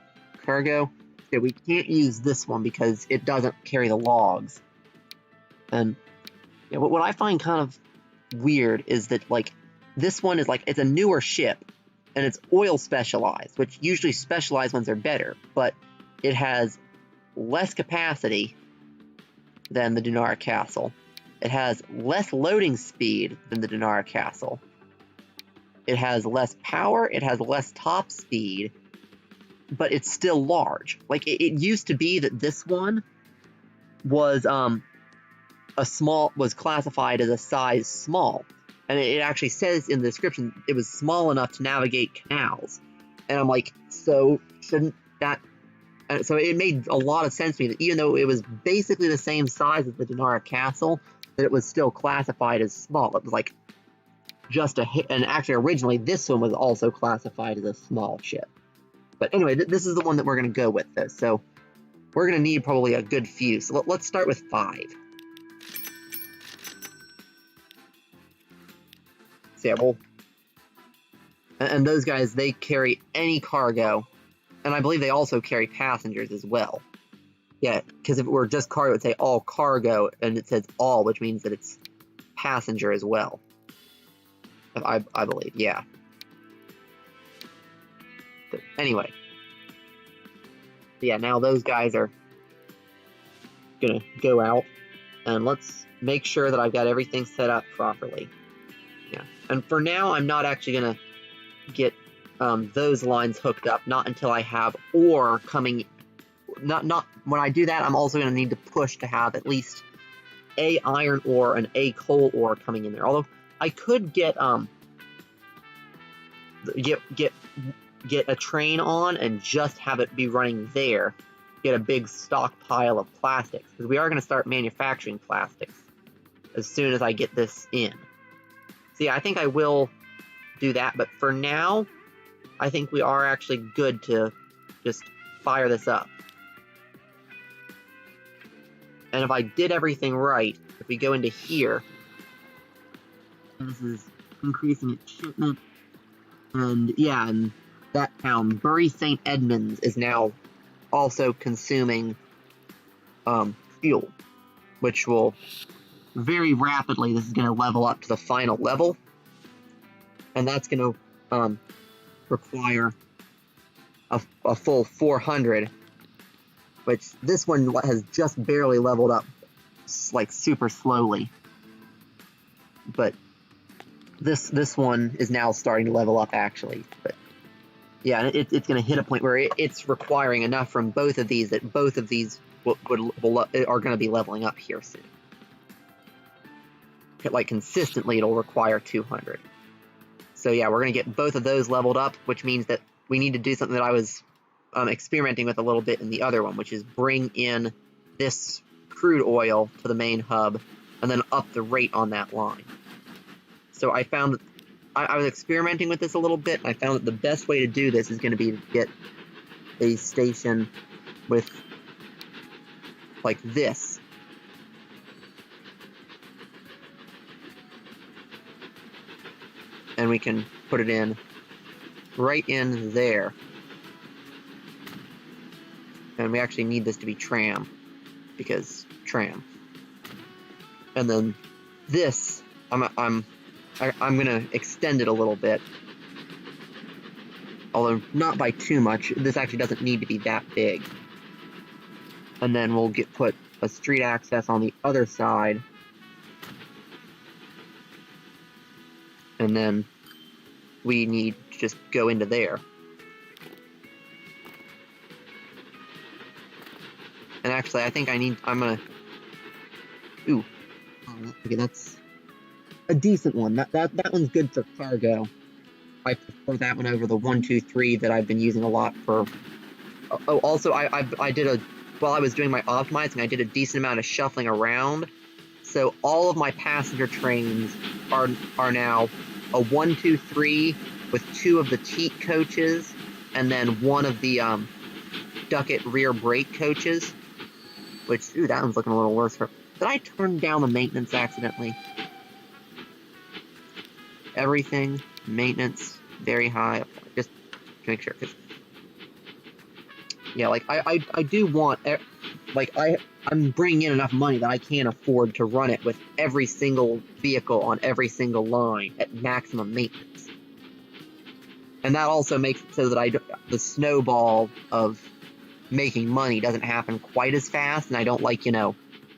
cargo. Okay, we can't use this one because it doesn't carry the logs. And Yeah, what I find kind of weird is that, like, this one is, like, it's a newer ship, and it's oil specialized, which usually specialized ones are better, but it has less capacity than the Dunara Castle. It has less loading speed than the Dunara Castle. It has less power, it has less top speed, but it's still large. Like, it used to be that this one was, was classified as a size small. And it actually says in the description it was small enough to navigate canals. And I'm like, so shouldn't that... So it made a lot of sense to me that even though it was basically the same size as the Dunara Castle, that it was still classified as small. It was like just a hit. And actually, originally, this one was also classified as a small ship. But anyway, this is the one that we're going to go with, though. So we're going to need probably a good few. So let's start with 5. So yeah, and those guys, they carry any cargo. And I believe they also carry passengers as well. Yeah, because if it were just cargo, it would say all cargo, and it says all, which means that it's passenger as well. I believe, yeah. But anyway. Yeah, now those guys are gonna go out, and let's make sure that I've got everything set up properly. Yeah, and for now, I'm not actually gonna get those lines hooked up, not until I have ore coming. Not when I do that, I'm also gonna need to push to have at least a iron ore and a coal ore coming in there. Although I could get a train on and just have it be running there, get a big stockpile of plastics, because we are going to start manufacturing plastics as soon as I get this in. So yeah, I think I will do that, but for now, I think we are actually good to just fire this up. And if I did everything right, if we go into here, this is increasing its shipment, and yeah, and that town, Bury St. Edmunds, is now also consuming fuel, which will very rapidly, this is going to level up to the final level, and that's going to require a full 400, which this one has just barely leveled up, like super slowly, but this one is now starting to level up actually. But yeah, it's going to hit a point where it's requiring enough from both of these that both of these are going to be leveling up here soon. Like consistently, it'll require 200. So yeah, we're going to get both of those leveled up, which means that we need to do something that I was experimenting with a little bit in the other one, which is bring in this crude oil to the main hub and then up the rate on that line. So I found that I was experimenting with this a little bit, and I found that the best way to do this is going to be to get a station with, like this. And we can put it in right in there. And we actually need this to be tram, because tram. And then this, I'm going to extend it a little bit, although not by too much. This actually doesn't need to be that big. And then we'll put a street access on the other side, and then we need to just go into there. And actually, I think I'm gonna... Ooh. Okay, that's a decent one. That one's good for cargo. I prefer that one over the 123 that I've been using a lot for... Oh, also, I did while I was doing my optimizing, I did a decent amount of shuffling around. So all of my passenger trains are now a 123 with 2 of the teat coaches, and then 1 of the Ducat rear brake coaches. Which, ooh, that one's looking a little worse. Did I turn down the maintenance accidentally? Everything, maintenance, very high. Just to make sure, because yeah, like I do want like, I'm bringing in enough money that I can't afford to run it with every single vehicle on every single line at maximum maintenance. And that also makes it so that the snowball of making money doesn't happen quite as fast, and I don't, like, you know,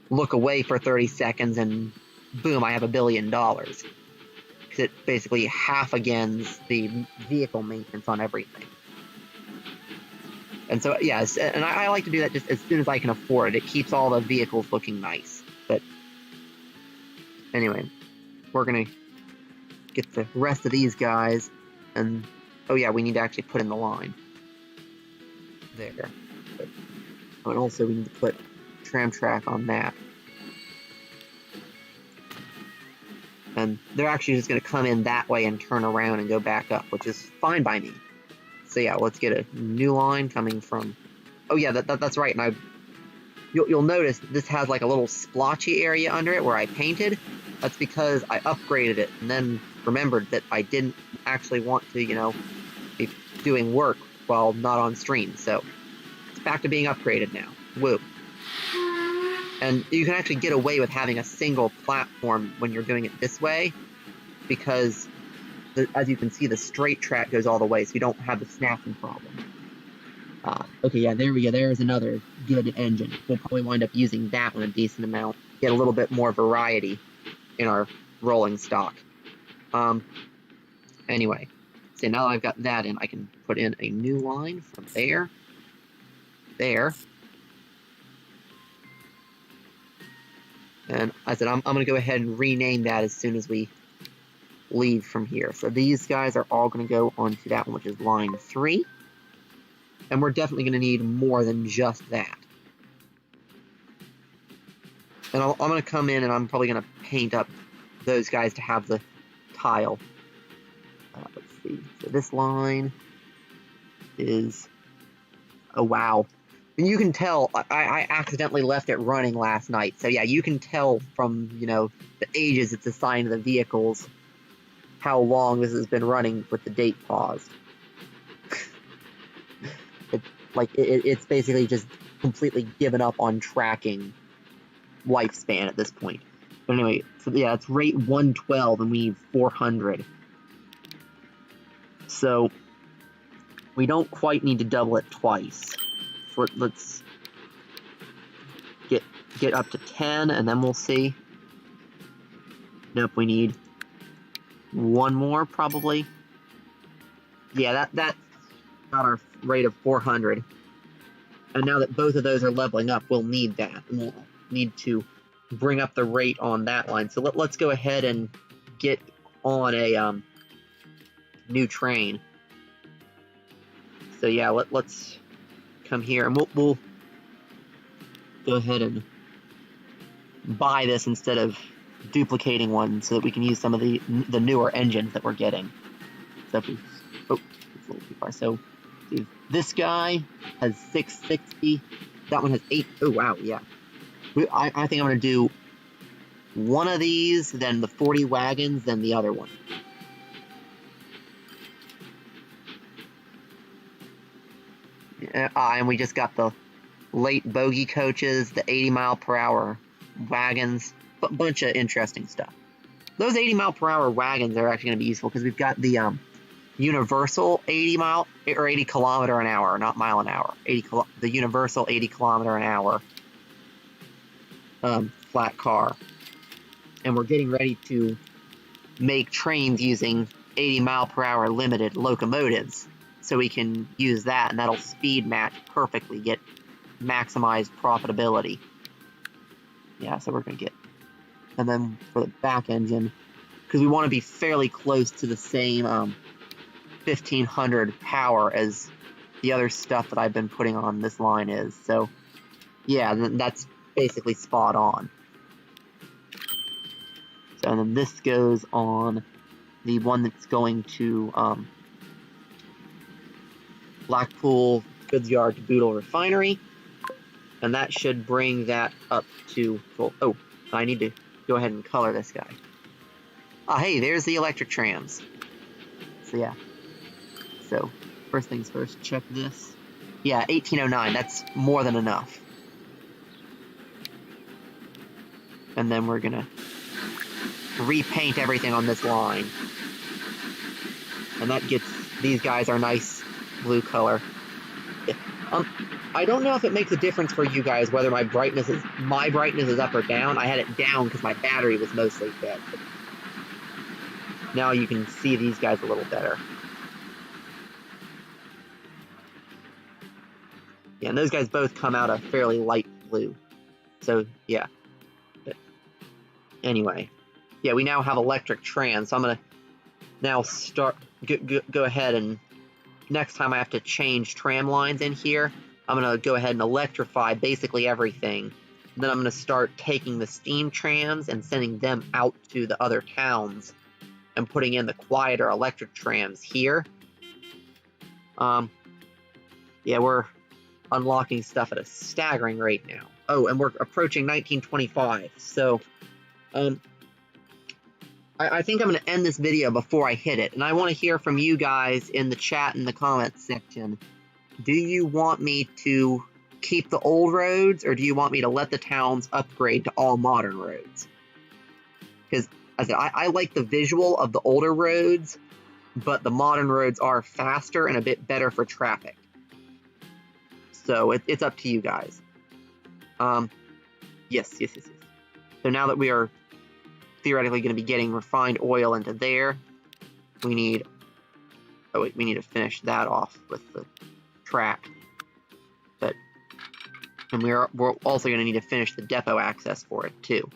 look away for 30 seconds and boom, I have $1 billion. Because it basically half agains the vehicle maintenance on everything. And so, yes, and I like to do that just as soon as I can afford it. It keeps all the vehicles looking nice. But anyway, we're going to get the rest of these guys. And, oh yeah, we need to actually put in the line. There. And also we need to put tram track on that. And they're actually just going to come in that way and turn around and go back up, which is fine by me. So yeah, let's get a new line coming from... Oh yeah, that's right. And you'll notice this has like a little splotchy area under it where I painted. That's because I upgraded it and then remembered that I didn't actually want to, you know, be doing work while not on stream. So it's back to being upgraded now. Woo. And you can actually get away with having a single platform when you're doing it this way, because as you can see, the straight track goes all the way, so you don't have the snapping problem. Okay, yeah, there we go. There's another good engine. We'll probably wind up using that one a decent amount. Get a little bit more variety in our rolling stock. Anyway, so now that I've got that in, I can put in a new line from there. And I said, I'm going to go ahead and rename that as soon as we leave from here. So these guys are all going to go onto that one, which is line 3. And we're definitely going to need more than just that. And I'm going to come in and I'm probably going to paint up those guys to have the tile. Let's see. So this line is... Oh, wow. And you can tell, I accidentally left it running last night. So yeah, you can tell from, you know, the ages it's assigned to the vehicles how long this has been running with the date paused. It's basically just completely given up on tracking lifespan at this point. But anyway, so yeah, it's rate 112 and we need 400. So we don't quite need to double it twice. Let's get up to 10 and then we'll see. Nope, we need one more probably. Yeah, that got our rate of 400. And now that both of those are leveling up, we'll need that. And we'll need to bring up the rate on that line. So let's go ahead and get on a new train. So yeah, let's come here and we'll go ahead and buy this instead of duplicating one so that we can use some of the newer engines that we're getting. So if we, oh, it's a little too far. So this guy has 660. That one has 8. Oh wow, yeah. I think I'm gonna do one of these, then the 40 wagons, then the other one. And we just got the late bogey coaches, the 80-mile-per-hour wagons, a bunch of interesting stuff. Those 80-mile-per-hour wagons are actually going to be useful because we've got the universal 80 kilometer an hour, not mile an hour. The universal 80 kilometer an hour flat car, and we're getting ready to make trains using 80-mile-per-hour limited locomotives. So we can use that, and that'll speed match perfectly, get maximized profitability. Yeah, so we're going to get... And then for the back engine, because we want to be fairly close to the same 1500 power as the other stuff that I've been putting on this line is. So, yeah, that's basically spot on. So, and then this goes on the one that's going to... Blackpool Goods Yard to Boodle Refinery, and that should bring that up to full. Oh, I need to go ahead and color this guy. Hey, there's the electric trams. So yeah. So first things first, check this. Yeah, 1809. That's more than enough. And then we're gonna repaint everything on this line. And that gets these guys our nice blue color. I don't know if it makes a difference for you guys whether my brightness is up or down. I had it down because my battery was mostly dead. But now you can see these guys a little better. Yeah, and those guys both come out a fairly light blue. So, yeah. But anyway. Yeah, we now have electric trans. So I'm going to now go ahead and next time I have to change tram lines in here, I'm going to go ahead and electrify basically everything. Then I'm going to start taking the steam trams and sending them out to the other towns and putting in the quieter electric trams here. Yeah, we're unlocking stuff at a staggering rate now. Oh, and we're approaching 1925. So, I think I'm going to end this video before I hit it. And I want to hear from you guys in the chat and the comments section. Do you want me to keep the old roads, or do you want me to let the towns upgrade to all modern roads? Because I like the visual of the older roads, but the modern roads are faster and a bit better for traffic. So it's up to you guys. Yes. So now that we are theoretically going to be getting refined oil into there, we need to finish that off with the track. And we're also going to need to finish the depot access for it too.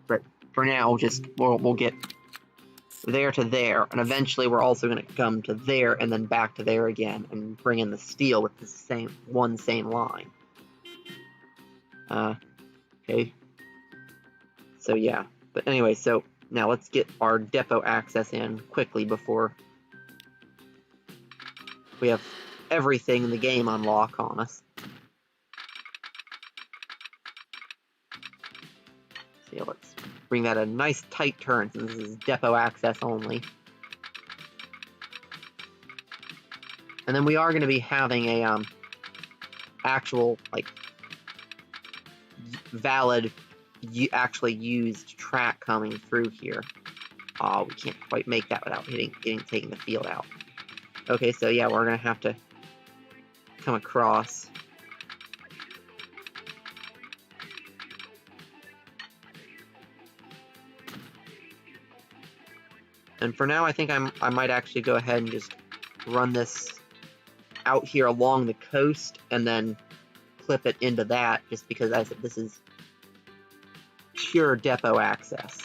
But for now, we'll get there to there, and eventually we're also going to come to there and then back to there again and bring in the steel with the same line. Okay. So yeah, but anyway, so now let's get our depot access in quickly before we have everything in the game unlock on us. So yeah, let's bring that a nice tight turn since this is depot access only. And then we are going to be having a actual valid actually used track coming through here. Oh, we can't quite make that without taking the field out. Okay, so yeah, we're gonna have to come across. And for now, I think I might actually go ahead and just run this out here along the coast and then clip it into that, just because I said this is pure depot access.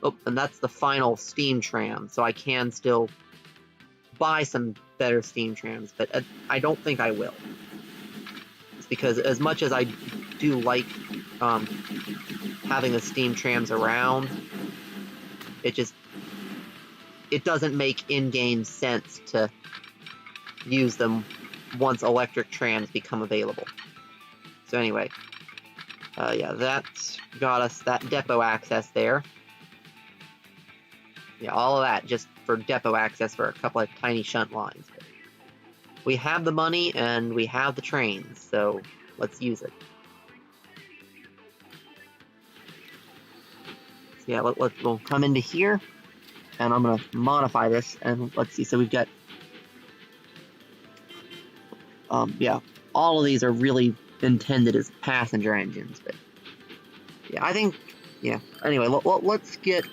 Oh, and that's the final steam tram, so I can still buy some better steam trams, but I don't think I will. It's because as much as I do like having the steam trams around, it doesn't make in-game sense to use them once electric trams become available. So anyway, yeah, that got us that depot access there. Yeah, all of that just for depot access for a couple of tiny shunt lines. But we have the money and we have the trains, so let's use it. So yeah, we'll come into here, and I'm gonna modify this, and let's see. So we've got, yeah, all of these are really intended as passenger engines, but yeah, I think, yeah. Anyway, let's get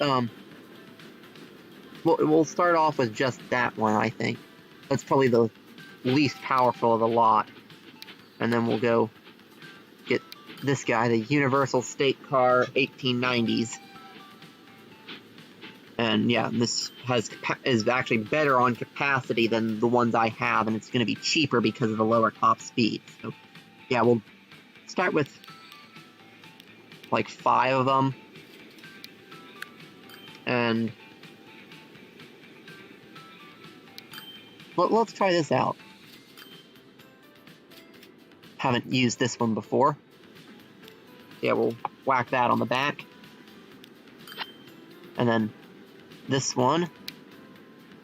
we'll start off with just that one. I think that's probably the least powerful of the lot, and then we'll go get this guy, the Universal State Car 1890s. And yeah, this is actually better on capacity than the ones I have, and it's going to be cheaper because of the lower top speed. So yeah, we'll start with like 5 of them, and let's try this out. Haven't used this one before. Yeah, we'll whack that on the back, and then this one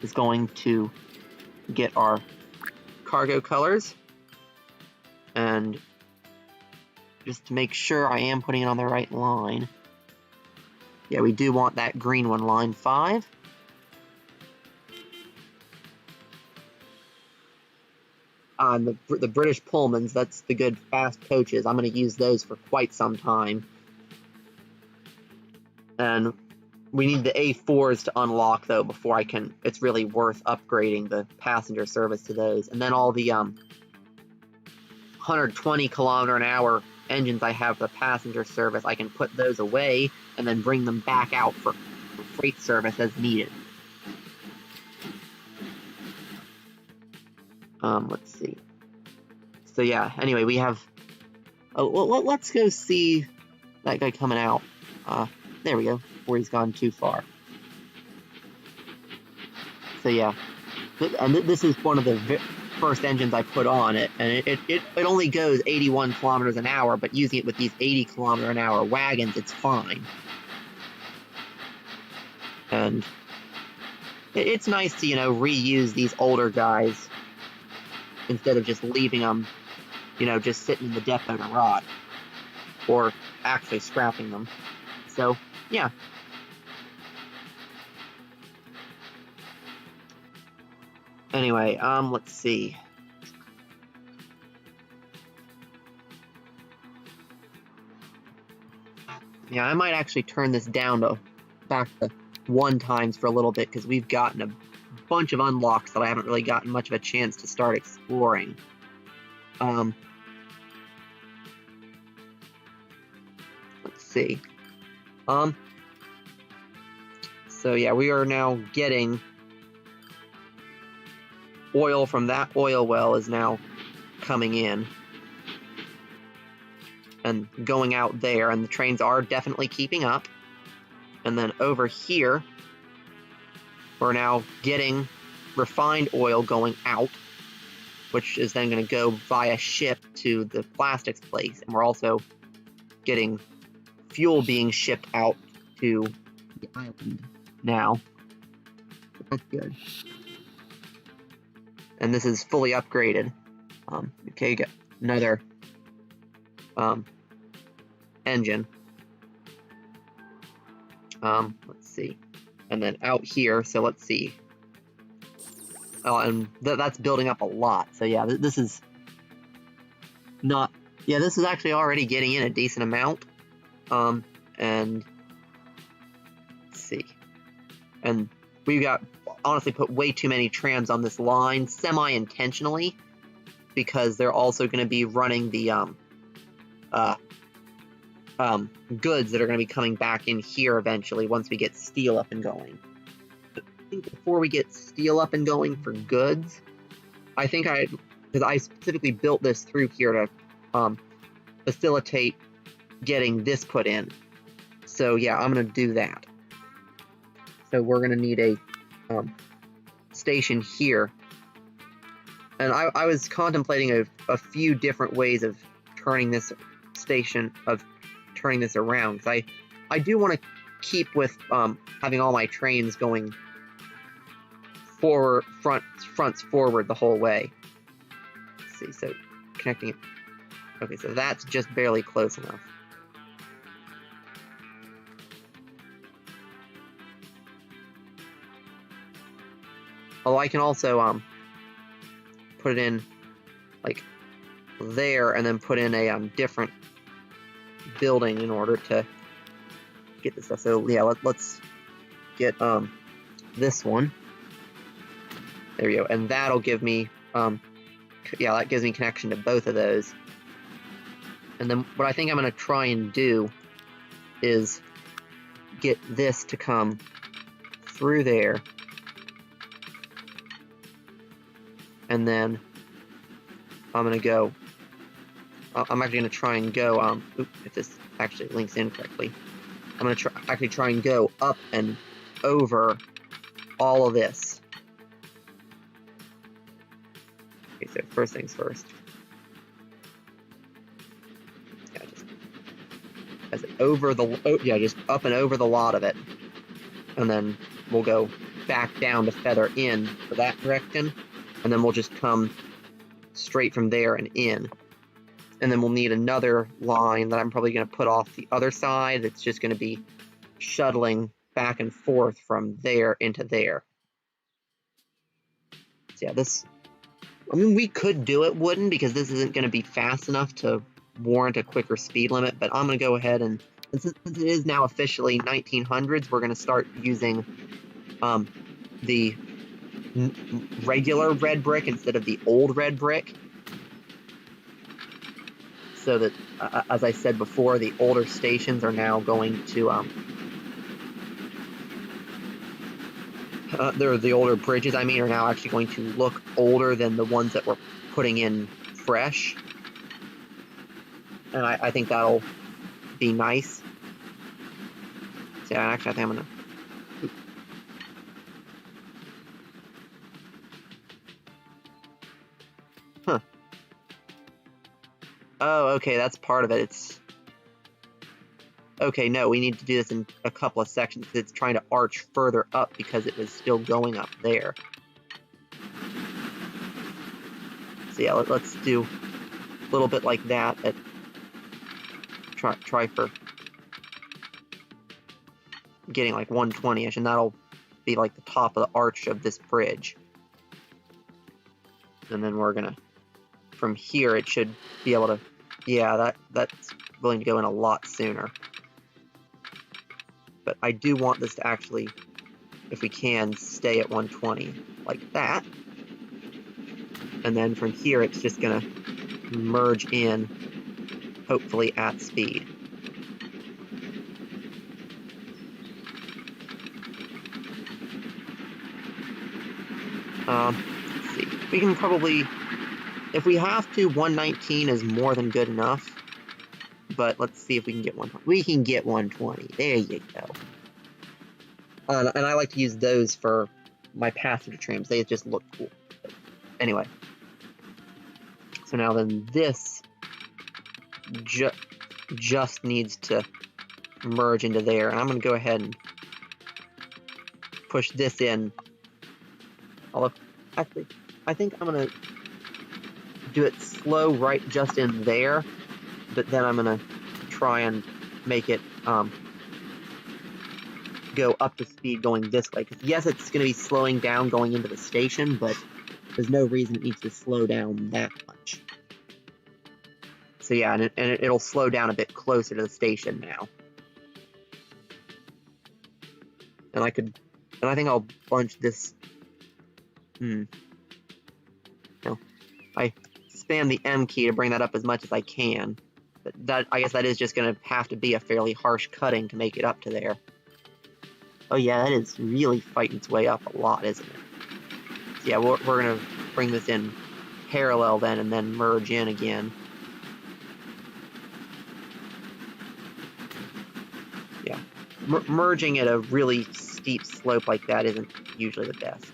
is going to get our cargo colors, and just to make sure I am putting it on the right line. Yeah, we do want that green one, line 5. The British Pullmans, that's the good fast coaches. I'm going to use those for quite some time. And we need the A4s to unlock, though, before it's really worth upgrading the passenger service to those. And then all the 120 kilometer an hour engines I have for the passenger service, I can put those away and then bring them back out for freight service as needed. Let's see. So yeah, anyway, we have... Oh, well, let's go see that guy coming out. There we go, before he's gone too far. So yeah, and this is one of the first engines I put on it, and it only goes 81 kilometers an hour, but using it with these 80 kilometer an hour wagons, it's fine. And it's nice to, reuse these older guys instead of just leaving them, just sitting in the depot to rot, or actually scrapping them. So, yeah. Anyway, let's see. Yeah, I might actually turn this down to back to 1 times for a little bit, because we've gotten a bunch of unlocks that I haven't really gotten much of a chance to start exploring. Let's see. So yeah, we are now getting oil from that oil well is now coming in and going out there, and the trains are definitely keeping up. And then over here, we're now getting refined oil going out, which is then going to go via ship to the plastics place. And we're also getting fuel being shipped out to the island now. That's good. And this is fully upgraded. Okay, you got another engine. Let's see. And then out here, so let's see. Oh, and that's building up a lot. So yeah, this is not... Yeah, this is actually already getting in a decent amount. And... Let's see. And we've got, honestly, put way too many trams on this line, semi-intentionally, because they're also going to be running the, goods that are going to be coming back in here eventually once we get steel up and going. I think before we get steel up and going for goods, because I specifically built this through here to facilitate getting this put in. So yeah, I'm going to do that. So we're going to need a station here. And I was contemplating a few different ways of turning this around. Because I do want to keep with having all my trains going fronts forward the whole way. Let's see, so connecting it. Okay, so that's just barely close enough. Although I can also put it in like there, and then put in a different building in order to get this stuff. So yeah, let's get this one. There we go, and that'll give me yeah, that gives me connection to both of those. And then what I think I'm going to try and do is get this to come through there. And then I'm going to go, I'm actually going to try and go, if this actually links in correctly, I'm going to actually try and go up and over all of this. Okay, so first things first. Yeah, just up and over the lot of it. And then we'll go back down to feather in for that direction. And then we'll just come straight from there and in. And then we'll need another line that I'm probably going to put off the other side. That's just going to be shuttling back and forth from there into there. So yeah, this, I mean, we could do it wooden because this isn't going to be fast enough to warrant a quicker speed limit, but I'm going to go ahead and since it is now officially 1900s, we're going to start using the regular red brick instead of the old red brick. So that, as I said before, the older stations are now going to, the older bridges, I mean, are now actually going to look older than the ones that we're putting in fresh. And I think that'll be nice. So yeah, actually, I think I'm gonna. Huh. Oh, okay, that's part of it. It's... Okay, no, we need to do this in a couple of sections because it's trying to arch further up because it was still going up there. So yeah, let's do a little bit like that. Try for getting like 120-ish, and that'll be like the top of the arch of this bridge. And then we're gonna, from here, it should be able to, yeah, that's going to go in a lot sooner. But I do want this to actually, if we can, stay at 120, like that. And then from here, it's just gonna merge in, hopefully at speed. Let's see. We can probably, if we have to, 119 is more than good enough. But let's see if we can get 120. We can get 120. There you go. And I like to use those for my passenger trams. They just look cool. But anyway. So now then this just needs to merge into there. And I'm going to go ahead and push this in. Although, actually, I think I'm going to do it slow right just in there. But then I'm going to try and make it go up to speed going this way. Because yes, it's going to be slowing down going into the station, but there's no reason it needs to slow down that much. So yeah, and it'll slow down a bit closer to the station now. And I think I'll bunch this. No, I spam the M key to bring that up as much as I can. But that, I guess that is just going to have to be a fairly harsh cutting to make it up to there. Oh yeah, that is really fighting its way up a lot, isn't it? So yeah, we're going to bring this in parallel then and then merge in again. Yeah, merging at a really steep slope like that isn't usually the best.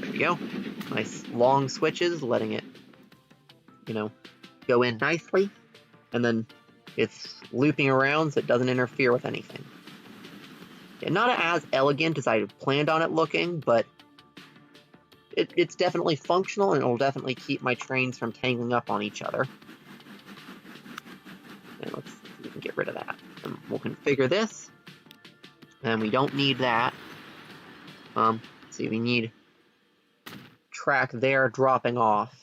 There we go. Nice long switches, letting it, go in nicely. And then it's looping around so it doesn't interfere with anything. Yeah, not as elegant as I planned on it looking, but it's definitely functional and it'll definitely keep my trains from tangling up on each other. And let's see if we can get rid of that. And we'll configure this. And we don't need that. See, we need track there dropping off.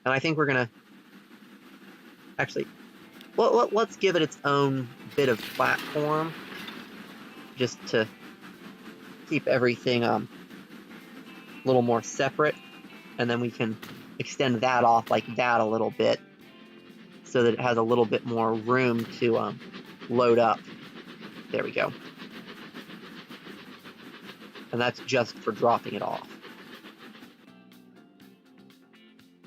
And I think we're going to actually, let's give it its own bit of platform just to keep everything a little more separate, and then we can extend that off like that a little bit so that it has a little bit more room to load up. There we go. And that's just for dropping it off.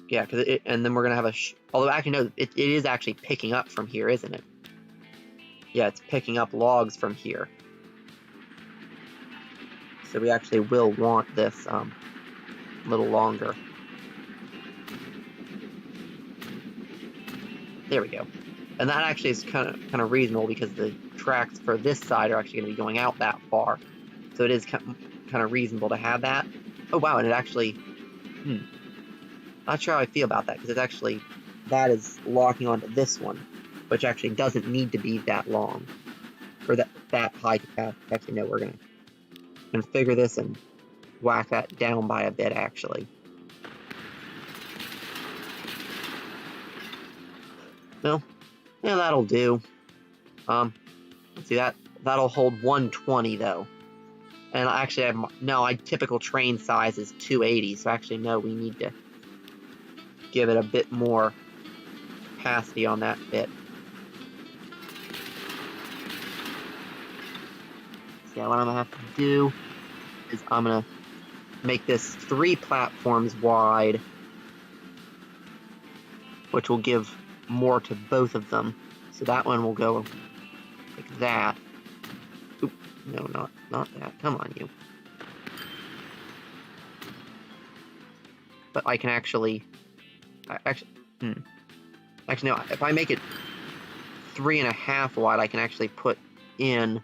Yeah, and then we're gonna have a. Although actually no, it is actually picking up from here, isn't it? Yeah, it's picking up logs from here. So we actually will want this a little longer. There we go. And that actually is kind of reasonable because the tracks for this side are actually going to be going out that far. So it is kind of reasonable to have that. Oh wow, and it actually. Not sure how I feel about that, because it's actually, that is locking onto this one, which actually doesn't need to be that long, or that high capacity. Actually, no, we're going to configure this and whack that down by a bit, actually. No, yeah, that'll do. Let's see, that'll hold 120, though. And actually, my typical train size is 280, so actually, no, we need to give it a bit more capacity on that bit. So yeah, what I'm going to have to do is I'm going to make this 3 platforms wide, which will give more to both of them. So that one will go like that. Oop, no, not that. Come on, you. But I can actually no. If I make it 3.5 wide, I can actually put in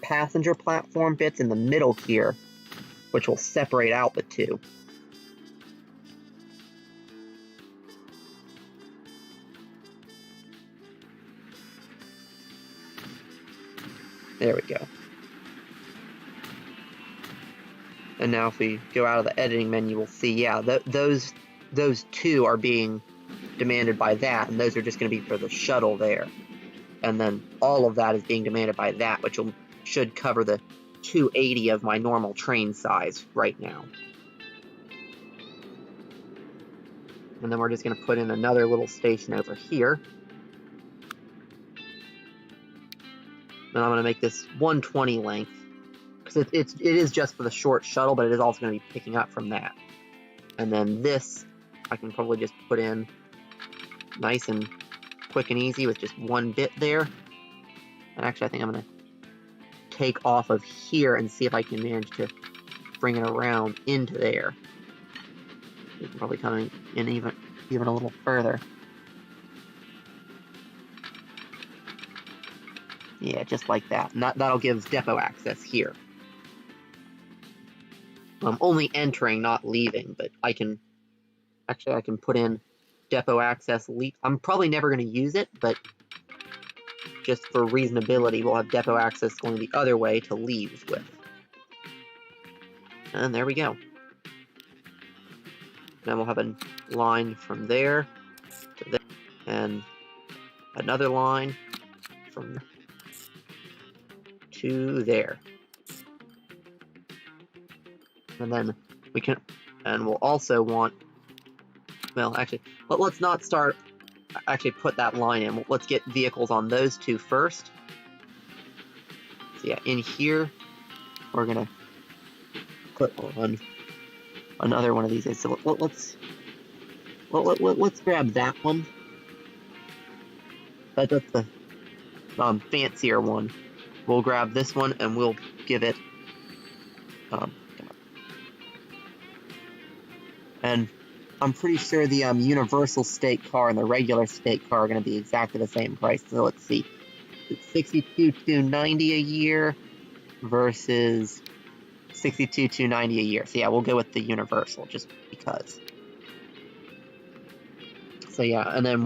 passenger platform bits in the middle here, which will separate out the two. There we go. And now if we go out of the editing menu, we'll see, yeah, those 2 are being demanded by that, and those are just going to be for the shuttle there. And then all of that is being demanded by that, which should cover the 280 of my normal train size right now. And then we're just going to put in another little station over here. Then I'm going to make this 120 length, because it is just for the short shuttle, but it is also going to be picking up from that. And then this, I can probably just put in nice and quick and easy with just 1 bit there. And actually, I think I'm going to take off of here and see if I can manage to bring it around into there. You can probably come in even a little further. Yeah, just like that. And that'll give depot access here. I'm only entering, not leaving, but I can put in depot access leap. I'm probably never going to use it, but just for reasonability, we'll have depot access going the other way to leave with. And there we go. Then we'll have a line from there to there, and another line from there to there. And then we can, and we'll also want, well, actually, let's not start, actually put that line in. Let's get vehicles on those 2 first. So yeah, in here, we're gonna put on another one of these. So let's grab that one. That's the fancier one. We'll grab this one and we'll give it and I'm pretty sure the universal state car and the regular state car are going to be exactly the same price. So let's see, it's $62,290 a year versus $62,290 a year. So yeah, we'll go with the universal just because. So yeah, and then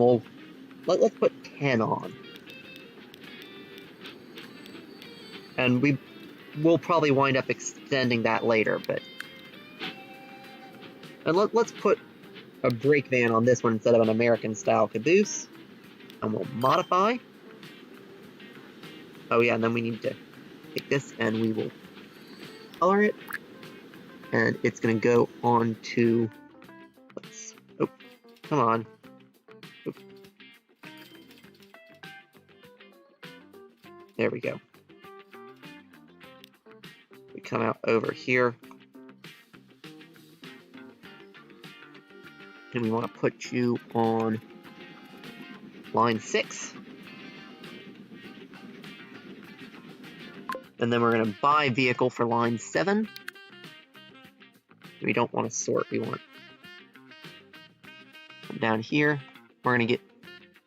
let's put 10 on, and we'll probably wind up extending that later, but. And let's put a brake van on this one instead of an American-style caboose. And we'll modify. Oh yeah, and then we need to take this and we will color it. And it's going to go on to... oh, come on. Oh. There we go. We come out over here. And we want to put you on line 6. And then we're going to buy vehicle for line 7. We don't want to sort, we want down here. We're going to get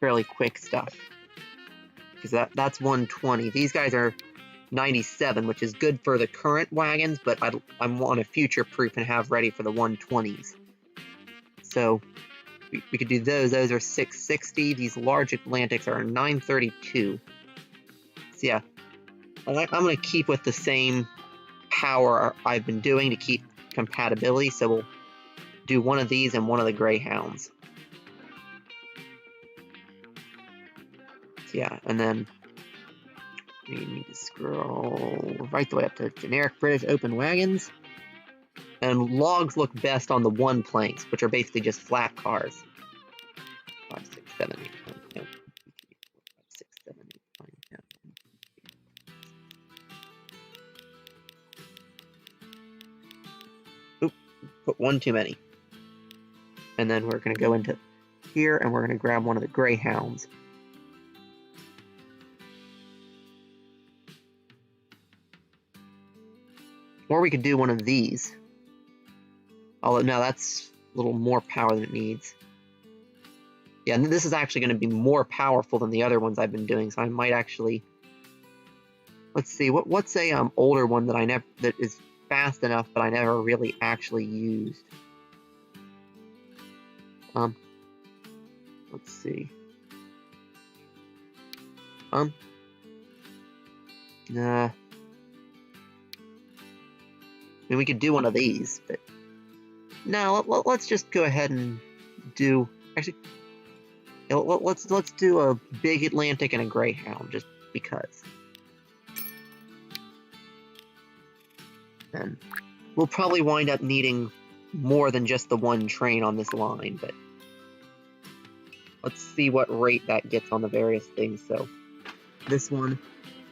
fairly quick stuff, because that's 120. These guys are 97, which is good for the current wagons, but I want to future-proof and have ready for the 120s. So we could do those. Those are 660. These large Atlantics are 932. So yeah, I'm going to keep with the same power I've been doing to keep compatibility. So we'll do one of these and one of the Greyhounds. So yeah, and then we need to scroll right the way up to generic British open wagons. And logs look best on the one planks, which are basically just flat cars. 5, 6, 7, 8, 9, 10, 5, 6, 7, 8, 9, 10. Oop, put one too many. And then we're going to go into here and we're going to grab one of the Greyhounds. Or we could do one of these. Oh, no, that's a little more power than it needs. Yeah, and this is actually going to be more powerful than the other ones I've been doing, so I might actually... Let's see, what's a older one that that is fast enough but I never really actually used? Let's see. Nah. I mean, we could do one of these, but... No, let's just go ahead and do... Actually, let's do a big Atlantic and a Greyhound, just because. And we'll probably wind up needing more than just the one train on this line, but... Let's see what rate that gets on the various things. So, this one.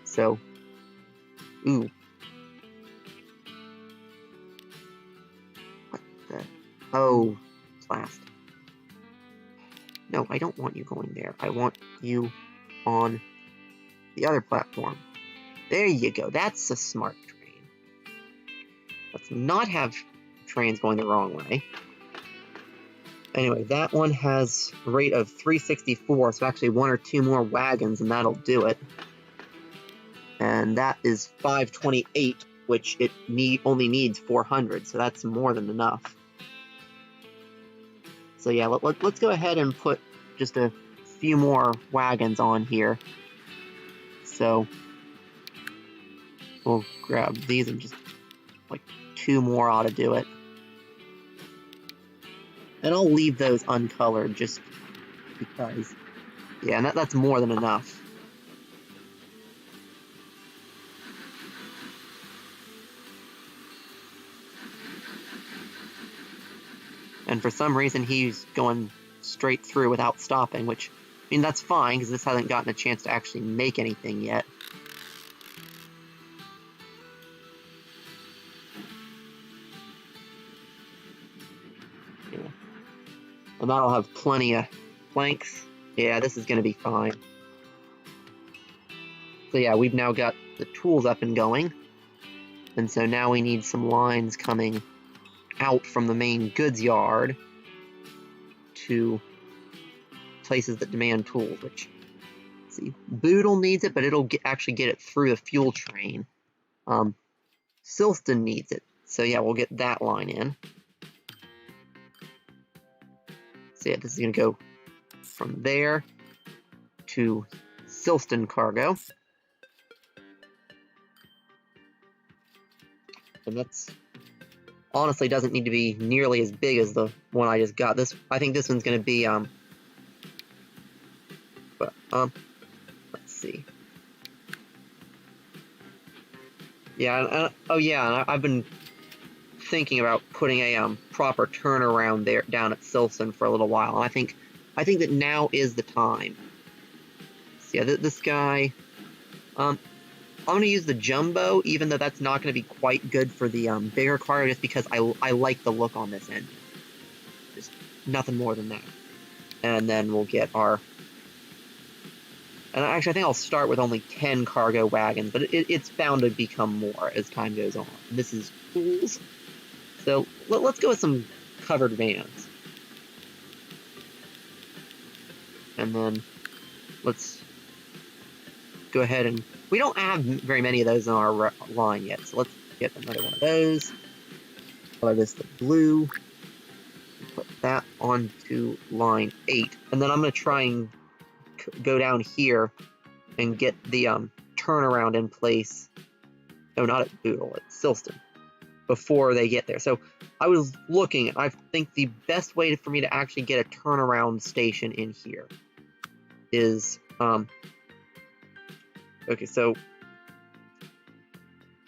So, ooh. Oh, blast. No, I don't want you going there. I want you on the other platform. There you go. That's a smart train. Let's not have trains going the wrong way. Anyway, that one has a rate of 364, so actually one or two more wagons and that'll do it. And that is 528, which it only needs 400, so that's more than enough. So yeah, let's go ahead and put just a few more wagons on here. So we'll grab these and just like 2 more ought to do it. And I'll leave those uncolored just because. Yeah, and that's more than enough. And for some reason, he's going straight through without stopping, which, I mean, that's fine, because this hasn't gotten a chance to actually make anything yet. Yeah. And that'll have plenty of planks. Yeah, this is going to be fine. So yeah, we've now got the tools up and going. And so now we need some lines coming out from the main goods yard to places that demand tools, which, let's see, Boodle needs it, but it'll actually get it through the fuel train. Silston needs it, so yeah, we'll get that line in. So yeah, this is going to go from there to Silston Cargo. And that's honestly doesn't need to be nearly as big as the one I just got. I think this one's going to be, let's see. Yeah, oh yeah, and I've been thinking about putting a proper turnaround there down at Silston for a little while, and I think that now is the time. So yeah, this guy, I'm going to use the Jumbo, even though that's not going to be quite good for the bigger car, just because I like the look on this end. Just nothing more than that. And then we'll get our... And actually, I think I'll start with only 10 cargo wagons, but it's bound to become more as time goes on. And this is tools. So let's go with some covered vans. And then let's go ahead and... We don't have very many of those in our line yet, so let's get another one of those. Color this the blue. Put that onto line 8. And then I'm going to try and go down here and get the turnaround in place. No, not at Boodle, at Silston, before they get there. So I was looking, I think the best way for me to actually get a turnaround station in here is, okay, so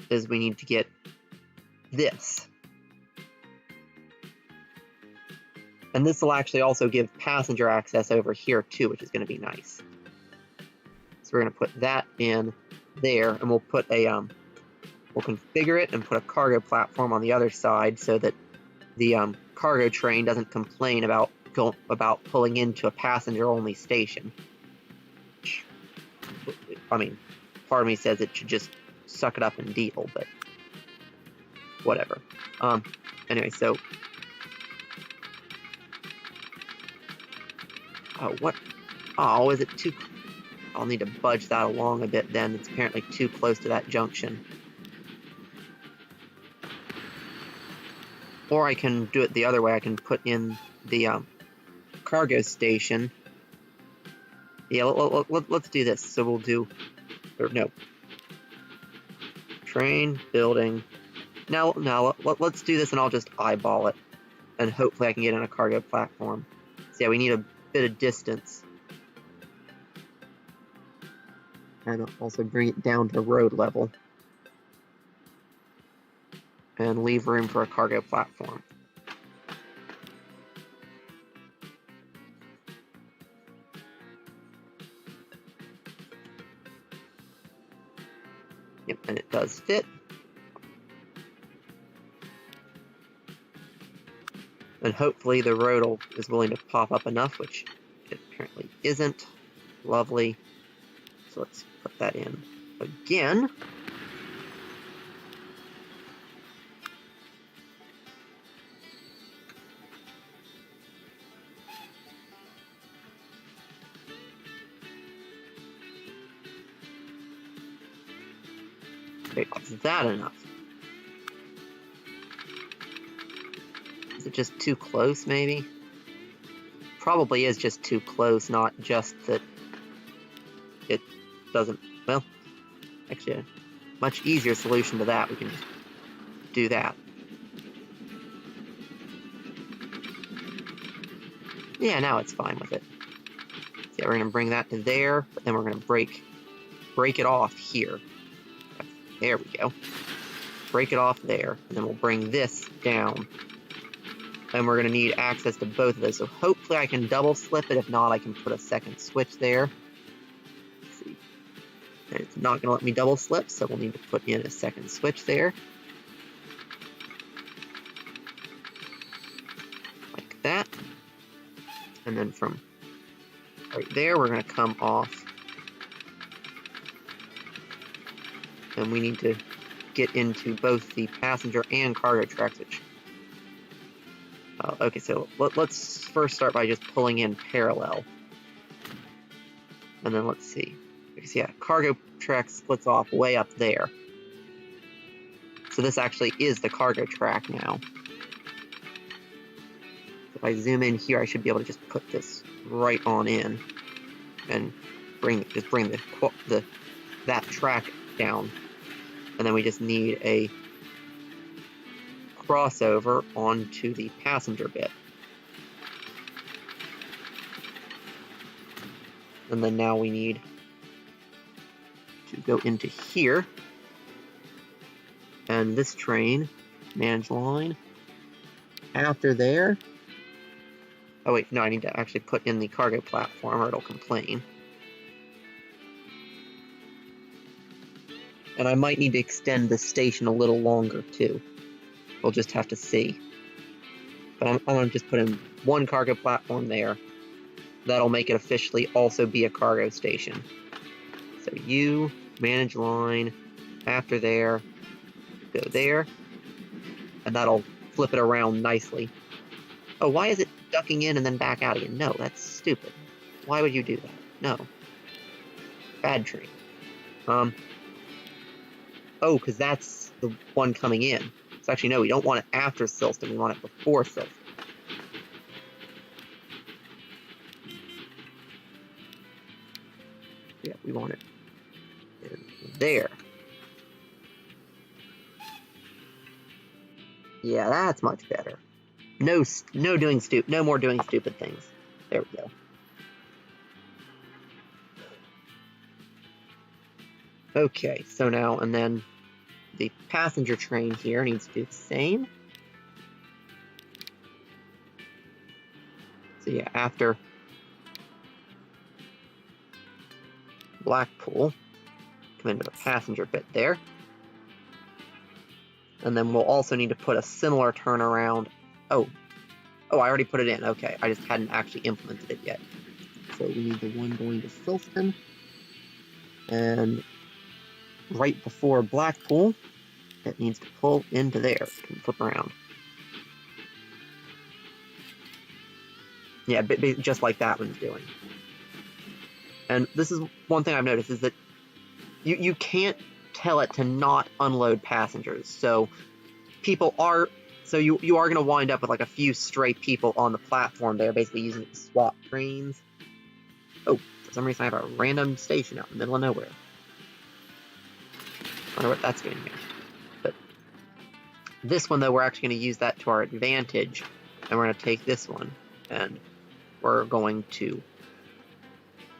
is we need to get this. And this will actually also give passenger access over here too, which is going to be nice. So we're going to put that in there, and we'll put a, we'll configure it and put a cargo platform on the other side so that the cargo train doesn't complain about pulling into a passenger-only station. I mean, part of me says it should just suck it up and deal, but whatever. Anyway, so what? Oh, is it too? I'll need to budge that along a bit then. It's apparently too close to that junction. Or I can do it the other way. I can put in the cargo station. Yeah, let's do this. So we'll do, or no. Train, building. Now, let's do this and I'll just eyeball it. And hopefully I can get in a cargo platform. So yeah, we need a bit of distance. And also bring it down to road level. And leave room for a cargo platform. Yep, and it does fit. And hopefully the road is willing to pop up enough, which it apparently isn't. Lovely. So let's put that in again. Okay, is that enough? Is it just too close, maybe? Probably is just too close, not just that it doesn't... Well, actually, a much easier solution to that. We can just do that. Yeah, now it's fine with it. So yeah, we're going to bring that to there, but then we're going to break it off here. There we go. Break it off there, and then we'll bring this down. And we're going to need access to both of those. So hopefully I can double slip it. If not, I can put a second switch there. Let's see. And it's not going to let me double slip, so we'll need to put in a second switch there. Like that. And then from right there, we're going to come off. And we need to get into both the passenger and cargo tracks, which... okay, so let's first start by just pulling in parallel. And then let's see. Because, yeah, cargo track splits off way up there. So this actually is the cargo track now. If I zoom in here, I should be able to just put this right on in. And bring that track down. And then we just need a crossover onto the passenger bit. And then now we need to go into here. And this train, manage line, after there. Oh wait, no, I need to actually put in the cargo platform or it'll complain. And I might need to extend the station a little longer too. We'll just have to see. But I'm going to just put in one cargo platform there. That'll make it officially also be a cargo station. So you, manage line, after there, go there. And that'll flip it around nicely. Oh, why is it ducking in and then back out again? No, that's stupid. Why would you do that? No. Bad train. Oh, because that's the one coming in. So actually, no, we don't want it after Silston. We want it before Silston. We want it there. Yeah, that's much better. No more doing stupid things. There we go. Okay, so now, and then the passenger train here needs to do the same. So yeah, after Blackpool, come into the passenger bit there. And then we'll also need to put a similar turnaround. Oh, I already put it in. Okay, I just hadn't actually implemented it yet. So we need the one going to Silston. And right before Blackpool, it needs to pull into there and flip around. Yeah, just like that one's doing. And this is one thing I've noticed, is that you can't tell it to not unload passengers. So you are going to wind up with like a few stray people on the platform there, basically using it to swap trains. Oh, for some reason I have a random station out in the middle of nowhere. I wonder what that's doing here. But this one, though, we're actually going to use that to our advantage. And we're going to take this one, and we're going to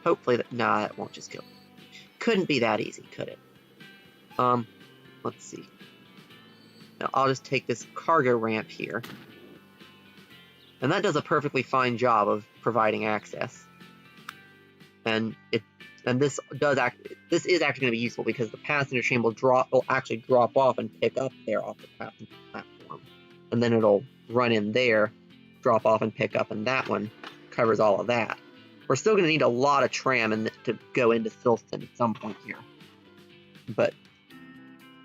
hopefully that won't just kill. Couldn't be that easy, could it? Let's see. Now I'll just take this cargo ramp here, and that does a perfectly fine job of providing access. And this is actually going to be useful because the passenger train will actually drop off and pick up there off the passenger platform, and then it'll run in there, drop off and pick up, and that one covers all of that. We're still going to need a lot of tram to go into Silston at some point here, but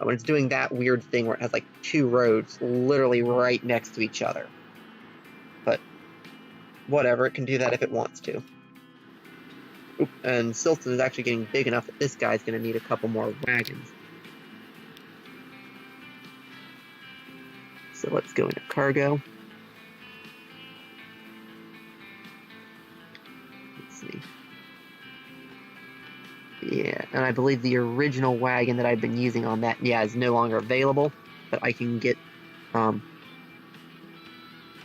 when it's doing that weird thing where it has like two roads literally right next to each other. But whatever, it can do that if it wants to. Oop, and Silston is actually getting big enough that this guy's going to need a couple more wagons. So let's go into cargo. Let's see. Yeah, and I believe the original wagon that I've been using on that, is no longer available, but I can get, let's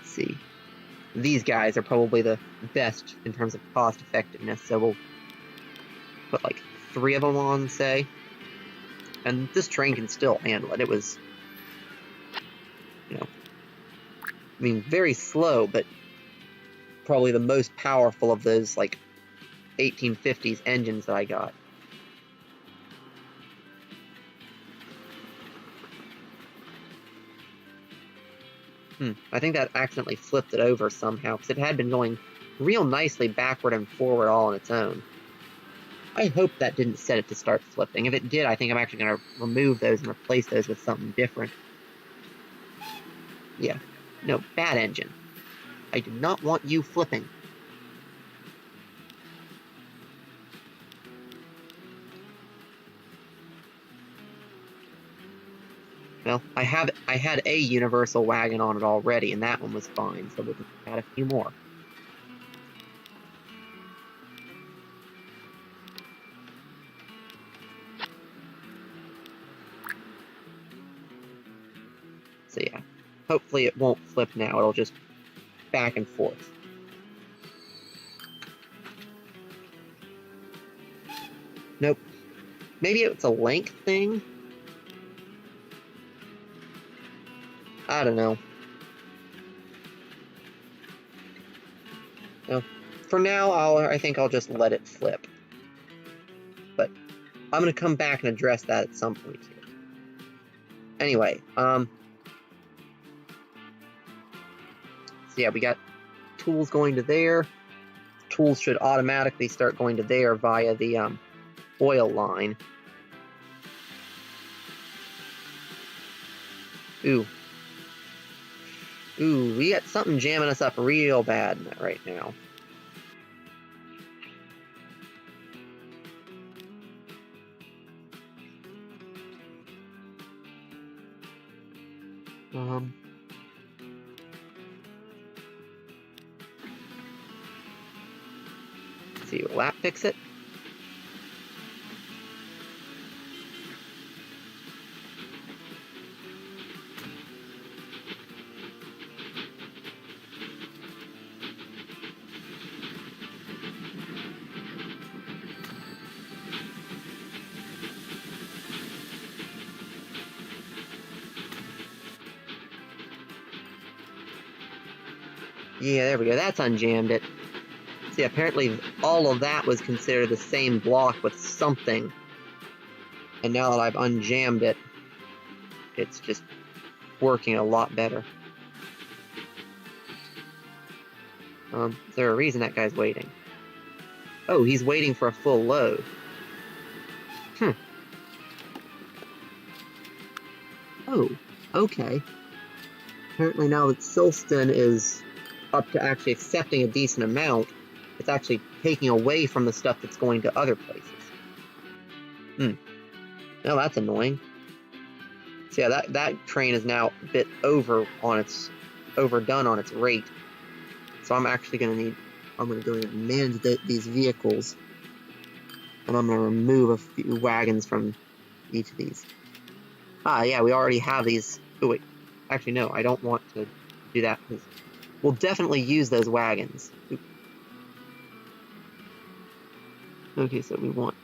see. These guys are probably the best in terms of cost effectiveness, so we'll put like 3 of them on, say. And this train can still handle it. It was, very slow, but probably the most powerful of those, like, 1850s engines that I got. I think that accidentally flipped it over somehow, because it had been going real nicely backward and forward all on its own. I hope that didn't set it to start flipping. If it did, I think I'm actually going to remove those and replace those with something different. Yeah. No, bad engine. I do not want you flipping. Well, I had a universal wagon on it already, and that one was fine, so we'll just add a few more. So yeah, hopefully it won't flip now, it'll just back and forth. Nope. Maybe it's a length thing? I don't know. No. For now, I think I'll just let it flip. But I'm going to come back and address that at some point here. Anyway, so yeah, we got tools going to there. Tools should automatically start going to there via the oil line. Ooh, we got something jamming us up real bad right now. Let's see, will that fix it? Yeah, there we go. That's unjammed it. See, apparently all of that was considered the same block with something. And now that I've unjammed it, it's just working a lot better. Is there a reason that guy's waiting? Oh, he's waiting for a full load. Oh, okay. Apparently now that Silston is up to actually accepting a decent amount, it's actually taking away from the stuff that's going to other places. Now that's annoying. So yeah, that train is now a bit overdone on its rate. So I'm actually I'm going to go and manage these vehicles. And I'm going to remove a few wagons from each of these. Yeah, we already have these. Oh wait, actually no, I don't want to do that because we'll definitely use those wagons. Okay, so we want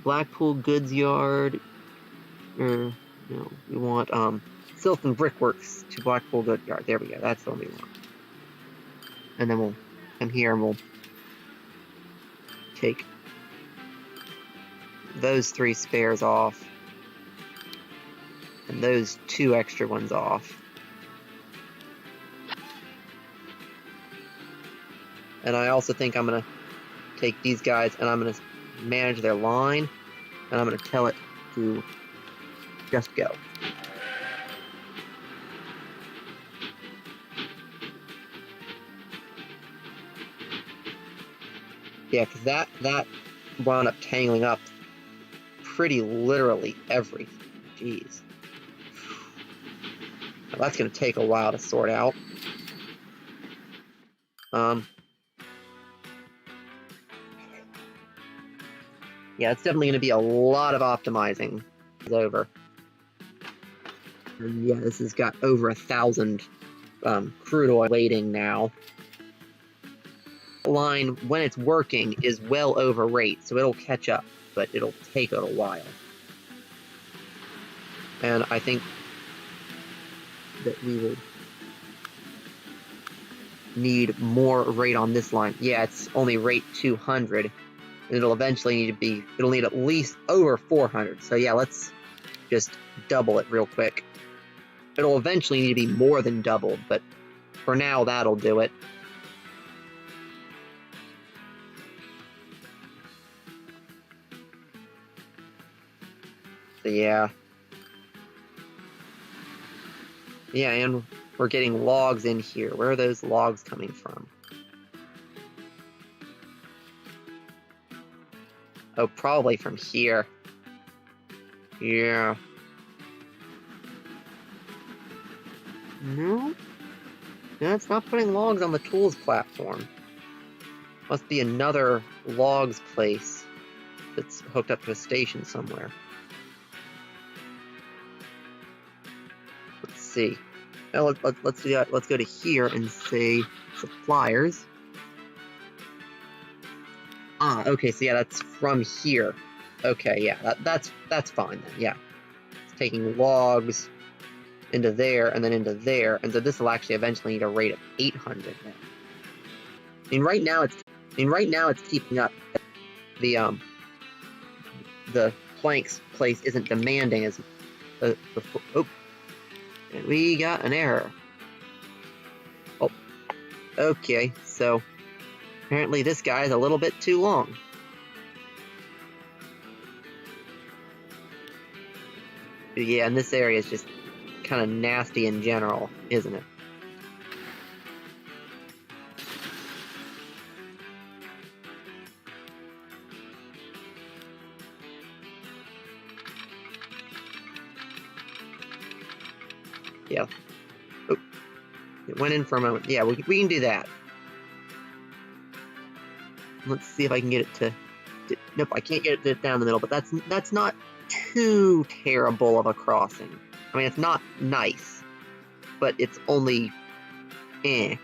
Blackpool Goods Yard, no, we want Silton Brickworks to Blackpool Goods Yard. There we go, that's the one we want. And then we'll come here and we'll take those 3 spares off. And those 2 extra ones off. And I also think I'm going to take these guys and I'm going to manage their line. And I'm going to tell it to just go. Yeah, because that wound up tangling up pretty literally everything. Jeez. Now that's going to take a while to sort out. Yeah, it's definitely going to be a lot of optimizing. It's over. And yeah, this has got over 1,000 crude oil waiting now. The line, when it's working, is well over rate, so it'll catch up, but it'll take a while. And I think that we will need more rate on this line. Yeah, it's only rate 200. It'll eventually it'll need at least over 400. So yeah, let's just double it real quick. It'll eventually need to be more than doubled, but for now, that'll do it. So yeah. Yeah, and we're getting logs in here. Where are those logs coming from? Oh, probably from here. Yeah. No? No, it's not putting logs on the tools platform. Must be another logs place that's hooked up to a station somewhere. Let's see. Well, let's do that. Let's go to here and say suppliers. Okay, so yeah, that's from here. Okay, yeah, that's fine then, yeah. It's taking logs into there and then into there, and so this will actually eventually need a rate of 800 now. I mean, right now it's keeping up. The planks place isn't demanding as before. Oh, and we got an error. Oh, okay, so apparently this guy is a little bit too long. Yeah, and this area is just kind of nasty in general, isn't it? Yeah. Oh, it went in for a moment. Yeah, we can do that. Let's see if I can get it to... Nope, I can't get it down the middle, but that's not too terrible of a crossing. I mean, it's not nice, but it's only And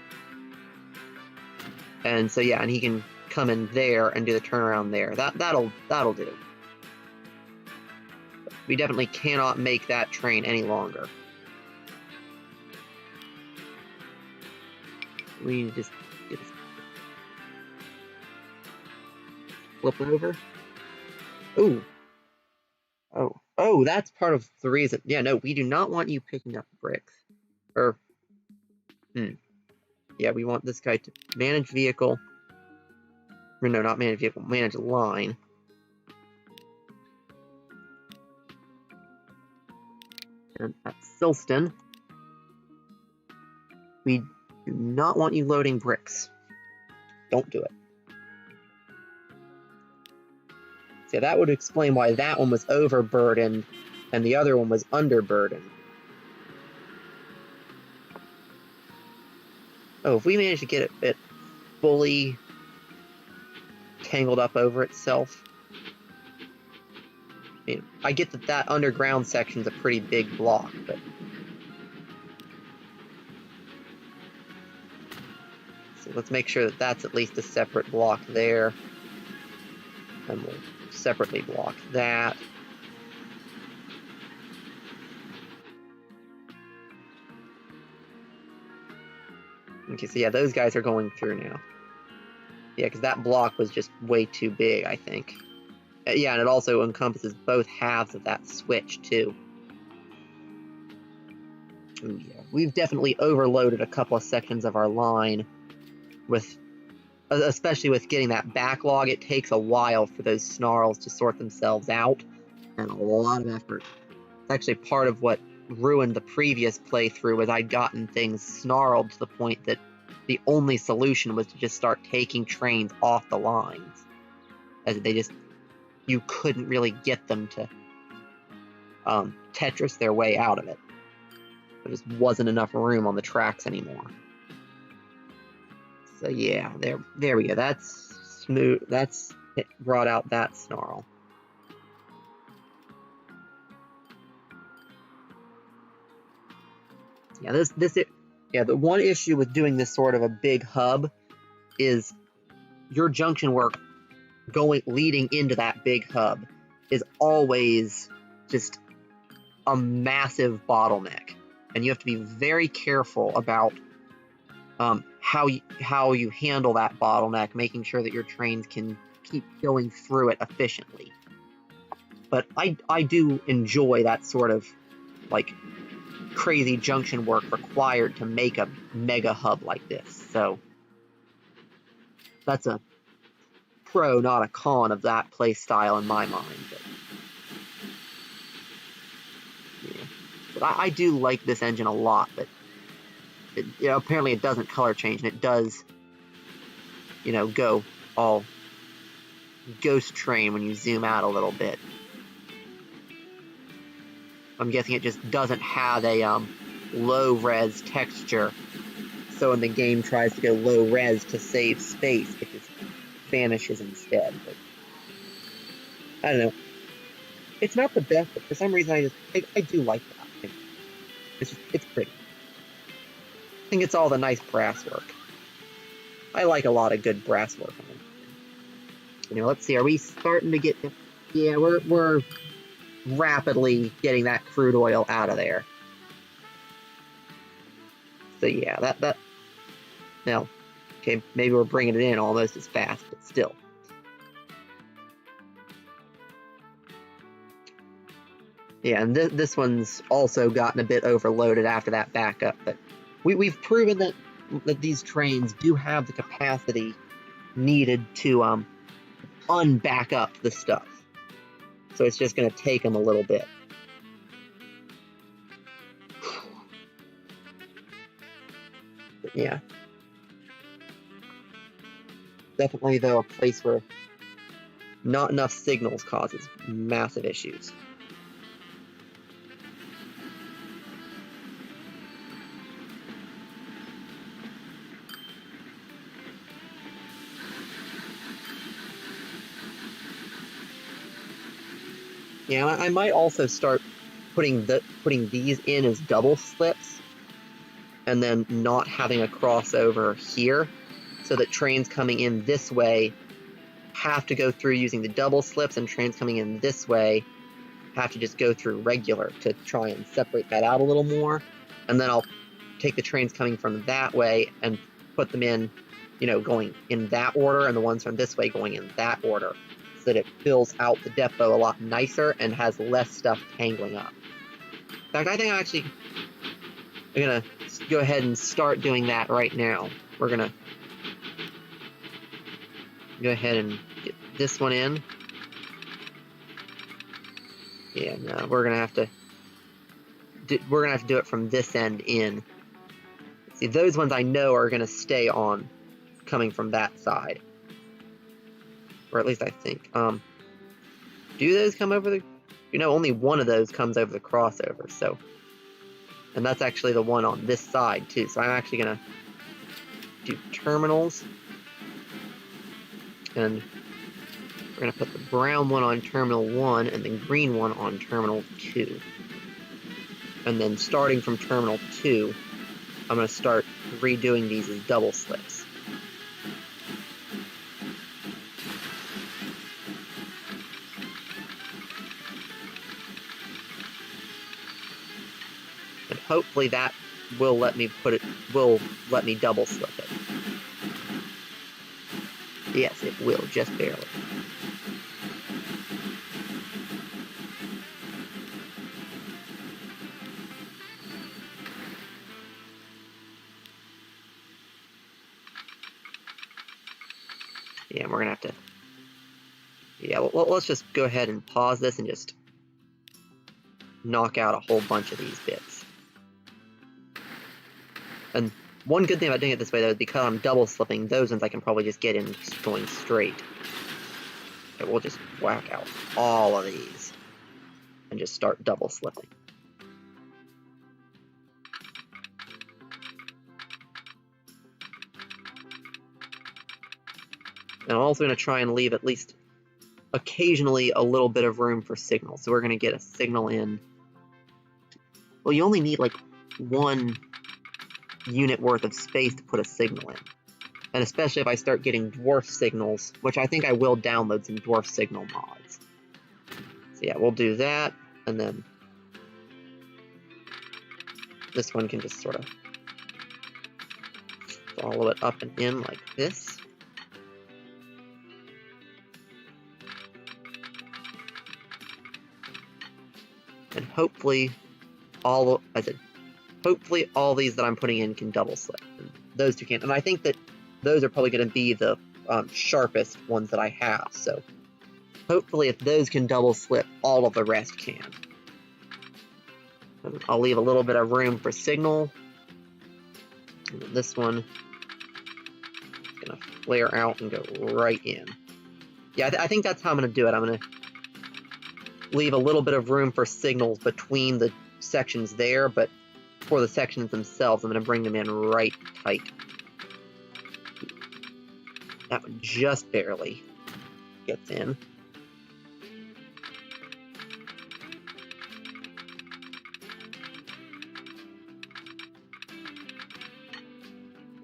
so yeah, and he can come in there and do the turnaround there. That'll do. We definitely cannot make that train any longer. We need to just get this flip over. Ooh. Oh, that's part of the reason. Yeah, no, we do not want you picking up bricks. Yeah, we want this guy to manage vehicle. Or no, not manage vehicle, manage line. And at Silston, we do not want you loading bricks. Don't do it. So that would explain why that one was overburdened and the other one was underburdened. Oh, if we manage to get it fully tangled up over itself. I mean, I get that underground section's a pretty big block, but... So let's make sure that that's at least a separate block there. And we'll separately block that. Okay, so yeah, those guys are going through now. Yeah, because that block was just way too big, I think. Yeah, and it also encompasses both halves of that switch, too. Ooh, yeah. We've definitely overloaded a couple of sections of our line, especially with getting that backlog. It takes a while for those snarls to sort themselves out, and a lot of effort. It's actually part of what ruined the previous playthrough, was I'd gotten things snarled to the point that the only solution was to just start taking trains off the lines. As you couldn't really get them to Tetris their way out of it. There just wasn't enough room on the tracks anymore. So yeah, there we go. That's smooth. It brought out that snarl. Yeah, the one issue with doing this sort of a big hub is your junction work leading into that big hub is always just a massive bottleneck, and you have to be very careful about how you handle that bottleneck, making sure that your trains can keep going through it efficiently. But I do enjoy that sort of like crazy junction work required to make a mega hub like this. So that's a pro, not a con of that play style in my mind. But I do like this engine a lot, but apparently it doesn't color change, and it does, go all ghost train when you zoom out a little bit. I'm guessing it just doesn't have a low res texture, so when the game tries to go low res to save space, it just vanishes instead. But I don't know. It's not the best, but for some reason I do like that. It's pretty. I think it's all the nice brass work. I like a lot of good brass work on it. Let's see. Are we starting to get? Yeah, we're rapidly getting that crude oil out of there. So yeah, that. Now, okay, maybe we're bringing it in almost as fast, but still. Yeah, and this one's also gotten a bit overloaded after that backup, but we've proven that these trains do have the capacity needed to unback up the stuff. So it's just going to take them a little bit. But yeah. Definitely, though, a place where not enough signals causes massive issues. Yeah, I might also start putting these in as double slips, and then not having a crossover here, so that trains coming in this way have to go through using the double slips, and trains coming in this way have to just go through regular to try and separate that out a little more. And then I'll take the trains coming from that way and put them in, you know, going in that order, and the ones from this way going in that order, so that it fills out the depot a lot nicer and has less stuff tangling up. In fact, I think I'm gonna go ahead and start doing that right now. We're gonna go ahead and get this one in. Yeah, no, we're gonna have to do it from this end in. See, those ones I know are gonna stay on, coming from that side, or at least I think. Do those come over the? You know, only one of those comes over the crossover. So, and that's actually the one on this side too. So I'm actually gonna do terminals, and we're gonna put the brown one on terminal 1 and the green one on terminal 2. And then starting from terminal 2, I'm gonna start redoing these as double slips. And hopefully that will let me double slip it. Yes, it will, just barely. Yeah, we're gonna have to. Yeah, well, let's just go ahead and pause this and just knock out a whole bunch of these bits. And one good thing about doing it this way, though, is because I'm double slipping, those ones I can probably just get in going straight. So we'll just whack out all of these and just start double slipping. And I'm also going to try and leave at least occasionally a little bit of room for signal. So we're going to get a signal in. Well, you only need like 1 unit worth of space to put a signal in. And especially if I start getting dwarf signals, which I think I will download some dwarf signal mods. So yeah, we'll do that, and then this one can just sort of follow it up and in like this. And hopefully all these that I'm putting in can double slip. And those two can. And I think that those are probably going to be the sharpest ones that I have. So hopefully if those can double slip, all of the rest can. And I'll leave a little bit of room for signal. And then this one is going to flare out and go right in. Yeah, I think that's how I'm going to do it. I'm going to leave a little bit of room for signals between the sections there, but for the sections themselves, I'm going to bring them in right tight. That one just barely gets in.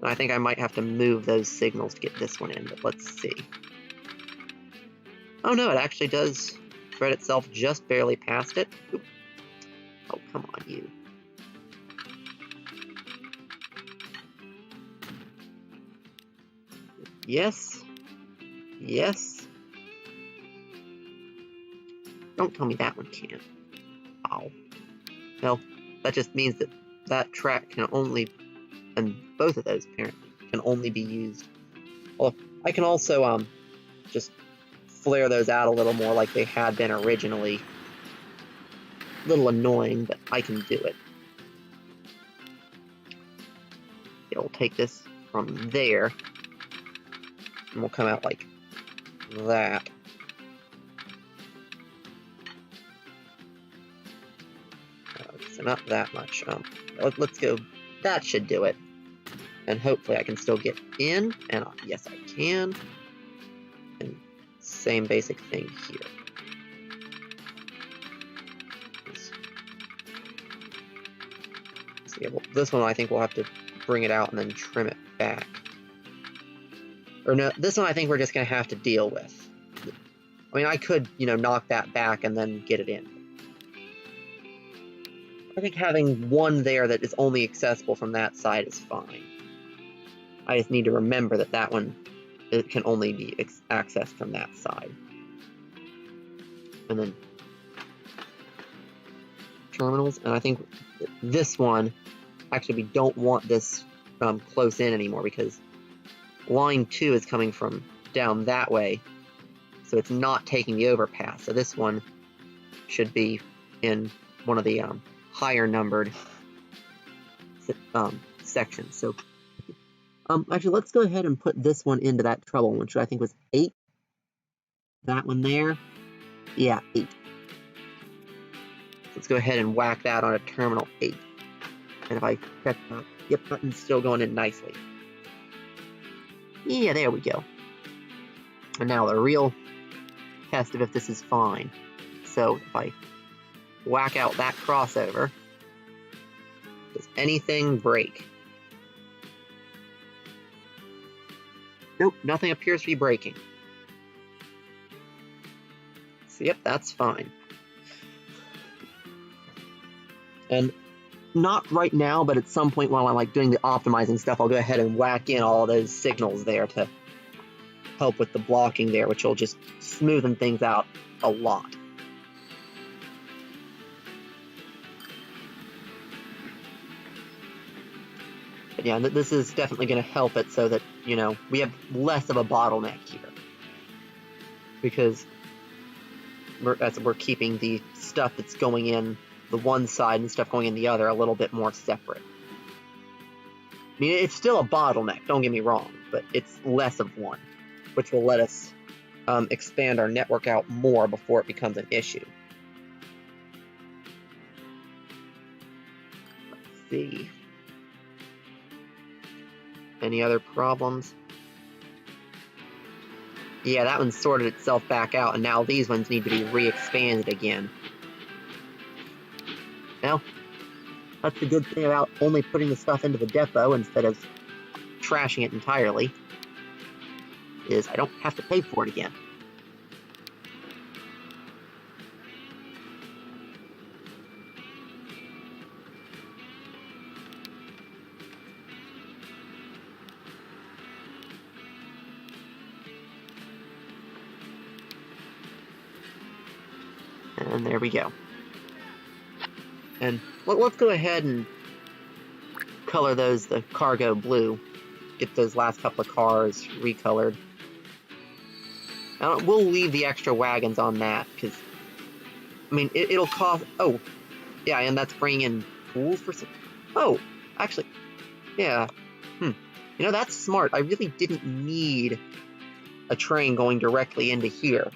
I think I might have to move those signals to get this one in, but let's see. Oh no, it actually does thread itself just barely past it. Oop. Oh, come on, you. Yes. Yes. Don't tell me that one can't. Oh. Well, that just means that that track can only, and both of those apparently, can only be used. Well, I can also just flare those out a little more like they had been originally. A little annoying, but I can do it. Yeah, we'll take this from there, and we'll come out like that. So not that much. Let's go. That should do it. And hopefully I can still get in, and yes I can. And same basic thing here. So yeah, well, this one I think we'll have to bring it out and then trim it back. Or no, this one I think we're just going to have to deal with. I mean, I could, knock that back and then get it in. I think having one there that is only accessible from that side is fine. I just need to remember that that one, it can only be accessed from that side. And then terminals, and I think this one, actually we don't want this close in anymore because line 2 is coming from down that way, so it's not taking the overpass. So this one should be in one of the higher numbered sections. So actually, let's go ahead and put this one into that trouble, which I think was 8. That one there, yeah, 8. Let's go ahead and whack that on a terminal 8. And if I check that, yep, button's still going in nicely. Yeah, there we go. And now the real test of if this is fine. So if I whack out that crossover, does anything break? Nope, nothing appears to be breaking. So yep, that's fine. And not right now, but at some point while I'm like doing the optimizing stuff, I'll go ahead and whack in all those signals there to help with the blocking there, which will just smoothen things out a lot. But yeah, this is definitely going to help it so that, you know, we have less of a bottleneck here. Because we're keeping the stuff that's going in the one side and stuff going in the other a little bit more separate. I mean, it's still a bottleneck, don't get me wrong, but it's less of one, which will let us expand our network out more before it becomes an issue. Let's see. Any other problems? Yeah, that one sorted itself back out, and now these ones need to be re-expanded again. Well, that's the good thing about only putting the stuff into the depot instead of trashing it entirely, is I don't have to pay for it again. And there we go. And let's go ahead and color those the cargo blue. Get those last couple of cars recolored. Now, we'll leave the extra wagons on that, because, I mean, it'll cost... Oh, yeah, and that's bringing in tools for some... Oh, actually, yeah. You know, that's smart. I really didn't need a train going directly into here,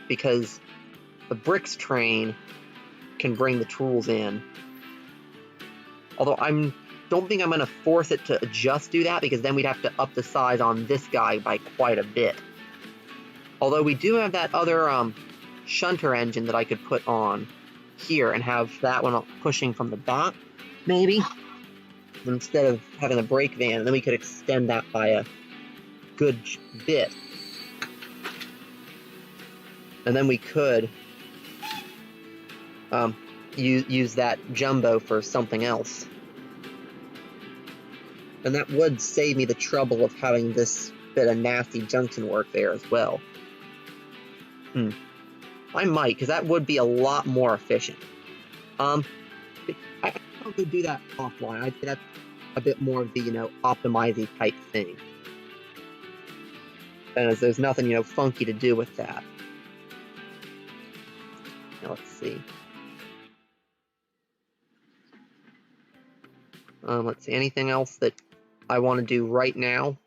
because the bricks train can bring the tools in. Although I don't think I'm going to force it to just do that, because then we'd have to up the size on this guy by quite a bit. Although we do have that other shunter engine that I could put on here and have that one pushing from the back, maybe, instead of having a brake van, and then we could extend that by a good bit. And then we could use that jumbo for something else. And that would save me the trouble of having this bit of nasty junction work there as well. I might, because that would be a lot more efficient. I could do that offline. I'd say that's a bit more of the, you know, optimizing type thing. And as there's nothing, you know, funky to do with that. Now, let's see. Let's see, anything else that I want to do right now?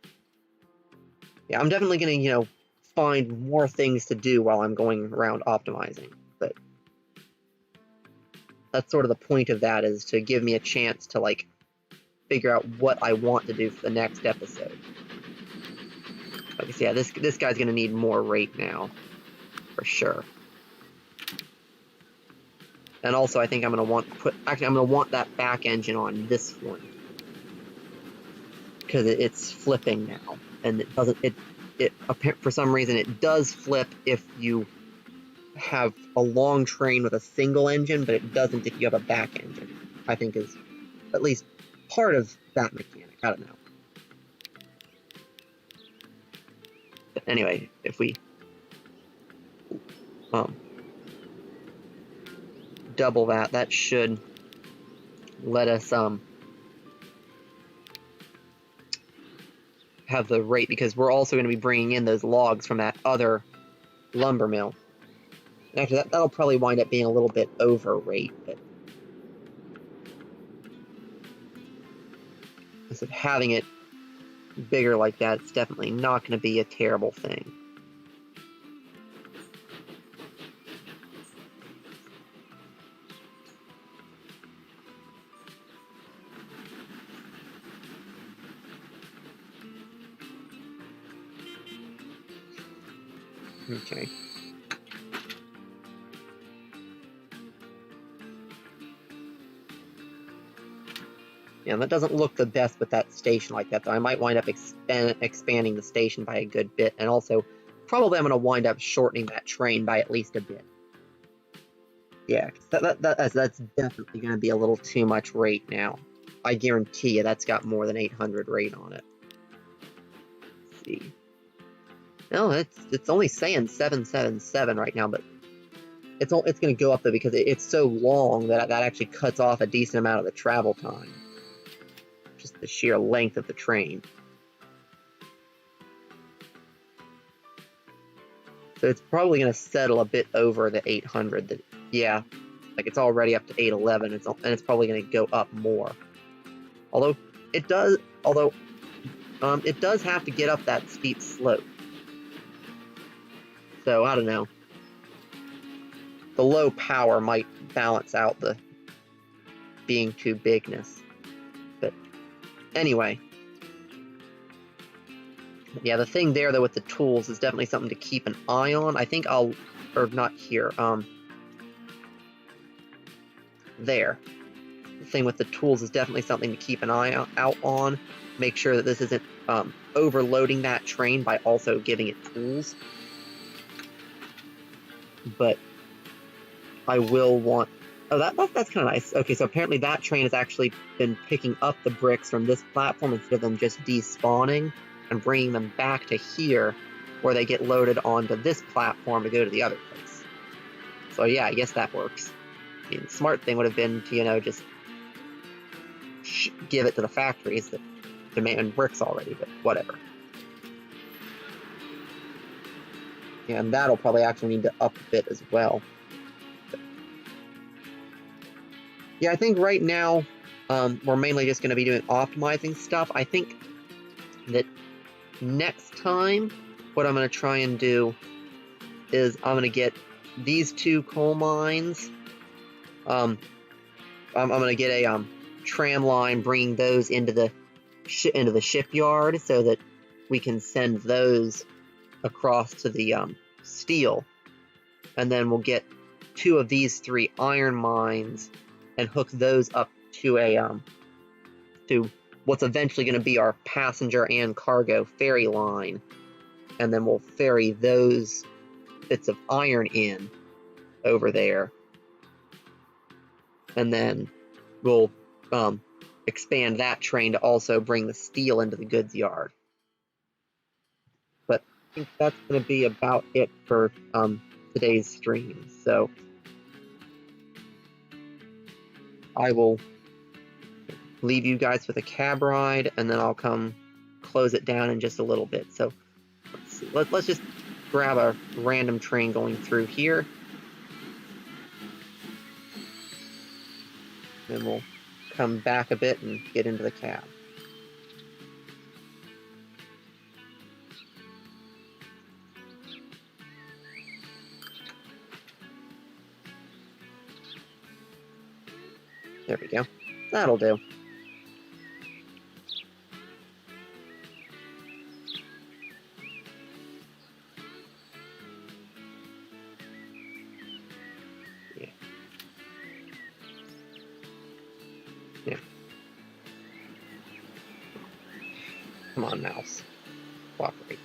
Yeah, I'm definitely going to, you know, find more things to do while I'm going around optimizing, but that's sort of the point of that, is to give me a chance to, like, figure out what I want to do for the next episode. Like I said, yeah, this guy's going to need more rate now, for sure. And also, I think I'm going to want that back engine on this one, because it's flipping now, and it doesn't. It for some reason it does flip if you have a long train with a single engine, but it doesn't if you have a back engine. I think is at least part of that mechanic. I don't know. anyway, if we double that, that should let us have the rate, because we're also going to be bringing in those logs from that other lumber mill. Actually, that'll probably wind up being a little bit over rate, but instead of having it bigger like that, it's definitely not going to be a terrible thing. Okay. Yeah, that doesn't look the best with that station like that, though. I might wind up expanding the station by a good bit, and also probably I'm going to wind up shortening that train by at least a bit. Yeah, that's definitely going to be a little too much rate now. I guarantee you that's got more than 800 rate on it. Let's see. No, it's only saying 777 right now, but it's going to go up though, because it's so long that actually cuts off a decent amount of the travel time. Just the sheer length of the train. So it's probably going to settle a bit over the 800. Yeah, like it's already up to 811, and it's probably going to go up more. Although it does have to get up that steep slope. So I don't know. The low power might balance out the being too bigness. But anyway. Yeah, the thing there though with the tools is definitely something to keep an eye on. I think not here. There. The thing with the tools is definitely something to keep an eye out on. Make sure that this isn't overloading that train by also giving it tools. But I will want... Oh, that's kind of nice. Okay, so apparently that train has actually been picking up the bricks from this platform instead of them just despawning and bringing them back to here, where they get loaded onto this platform to go to the other place. So yeah, I guess that works. I mean, the smart thing would have been to, just give it to the factories that demand bricks already, but whatever. And that'll probably actually need to up a bit as well. But yeah, I think right now we're mainly just going to be doing optimizing stuff. I think that next time what I'm going to try and do is I'm going to get these two coal mines. I'm going to get a tram line bringing those into the shipyard so that we can send those across to the steel, and then we'll get 2 of these 3 iron mines and hook those up to to what's eventually going to be our passenger and cargo ferry line, and then we'll ferry those bits of iron in over there, and then we'll expand that train to also bring the steel into the goods yard. But I think that's going to be about it for today's stream. So I will leave you guys with a cab ride, and then I'll come close it down in just a little bit. So let's see. Let's just grab a random train going through here, and we'll come back a bit and get into the cab. There we go. That'll do. Yeah. Yeah. Come on, mouse. Cooperate.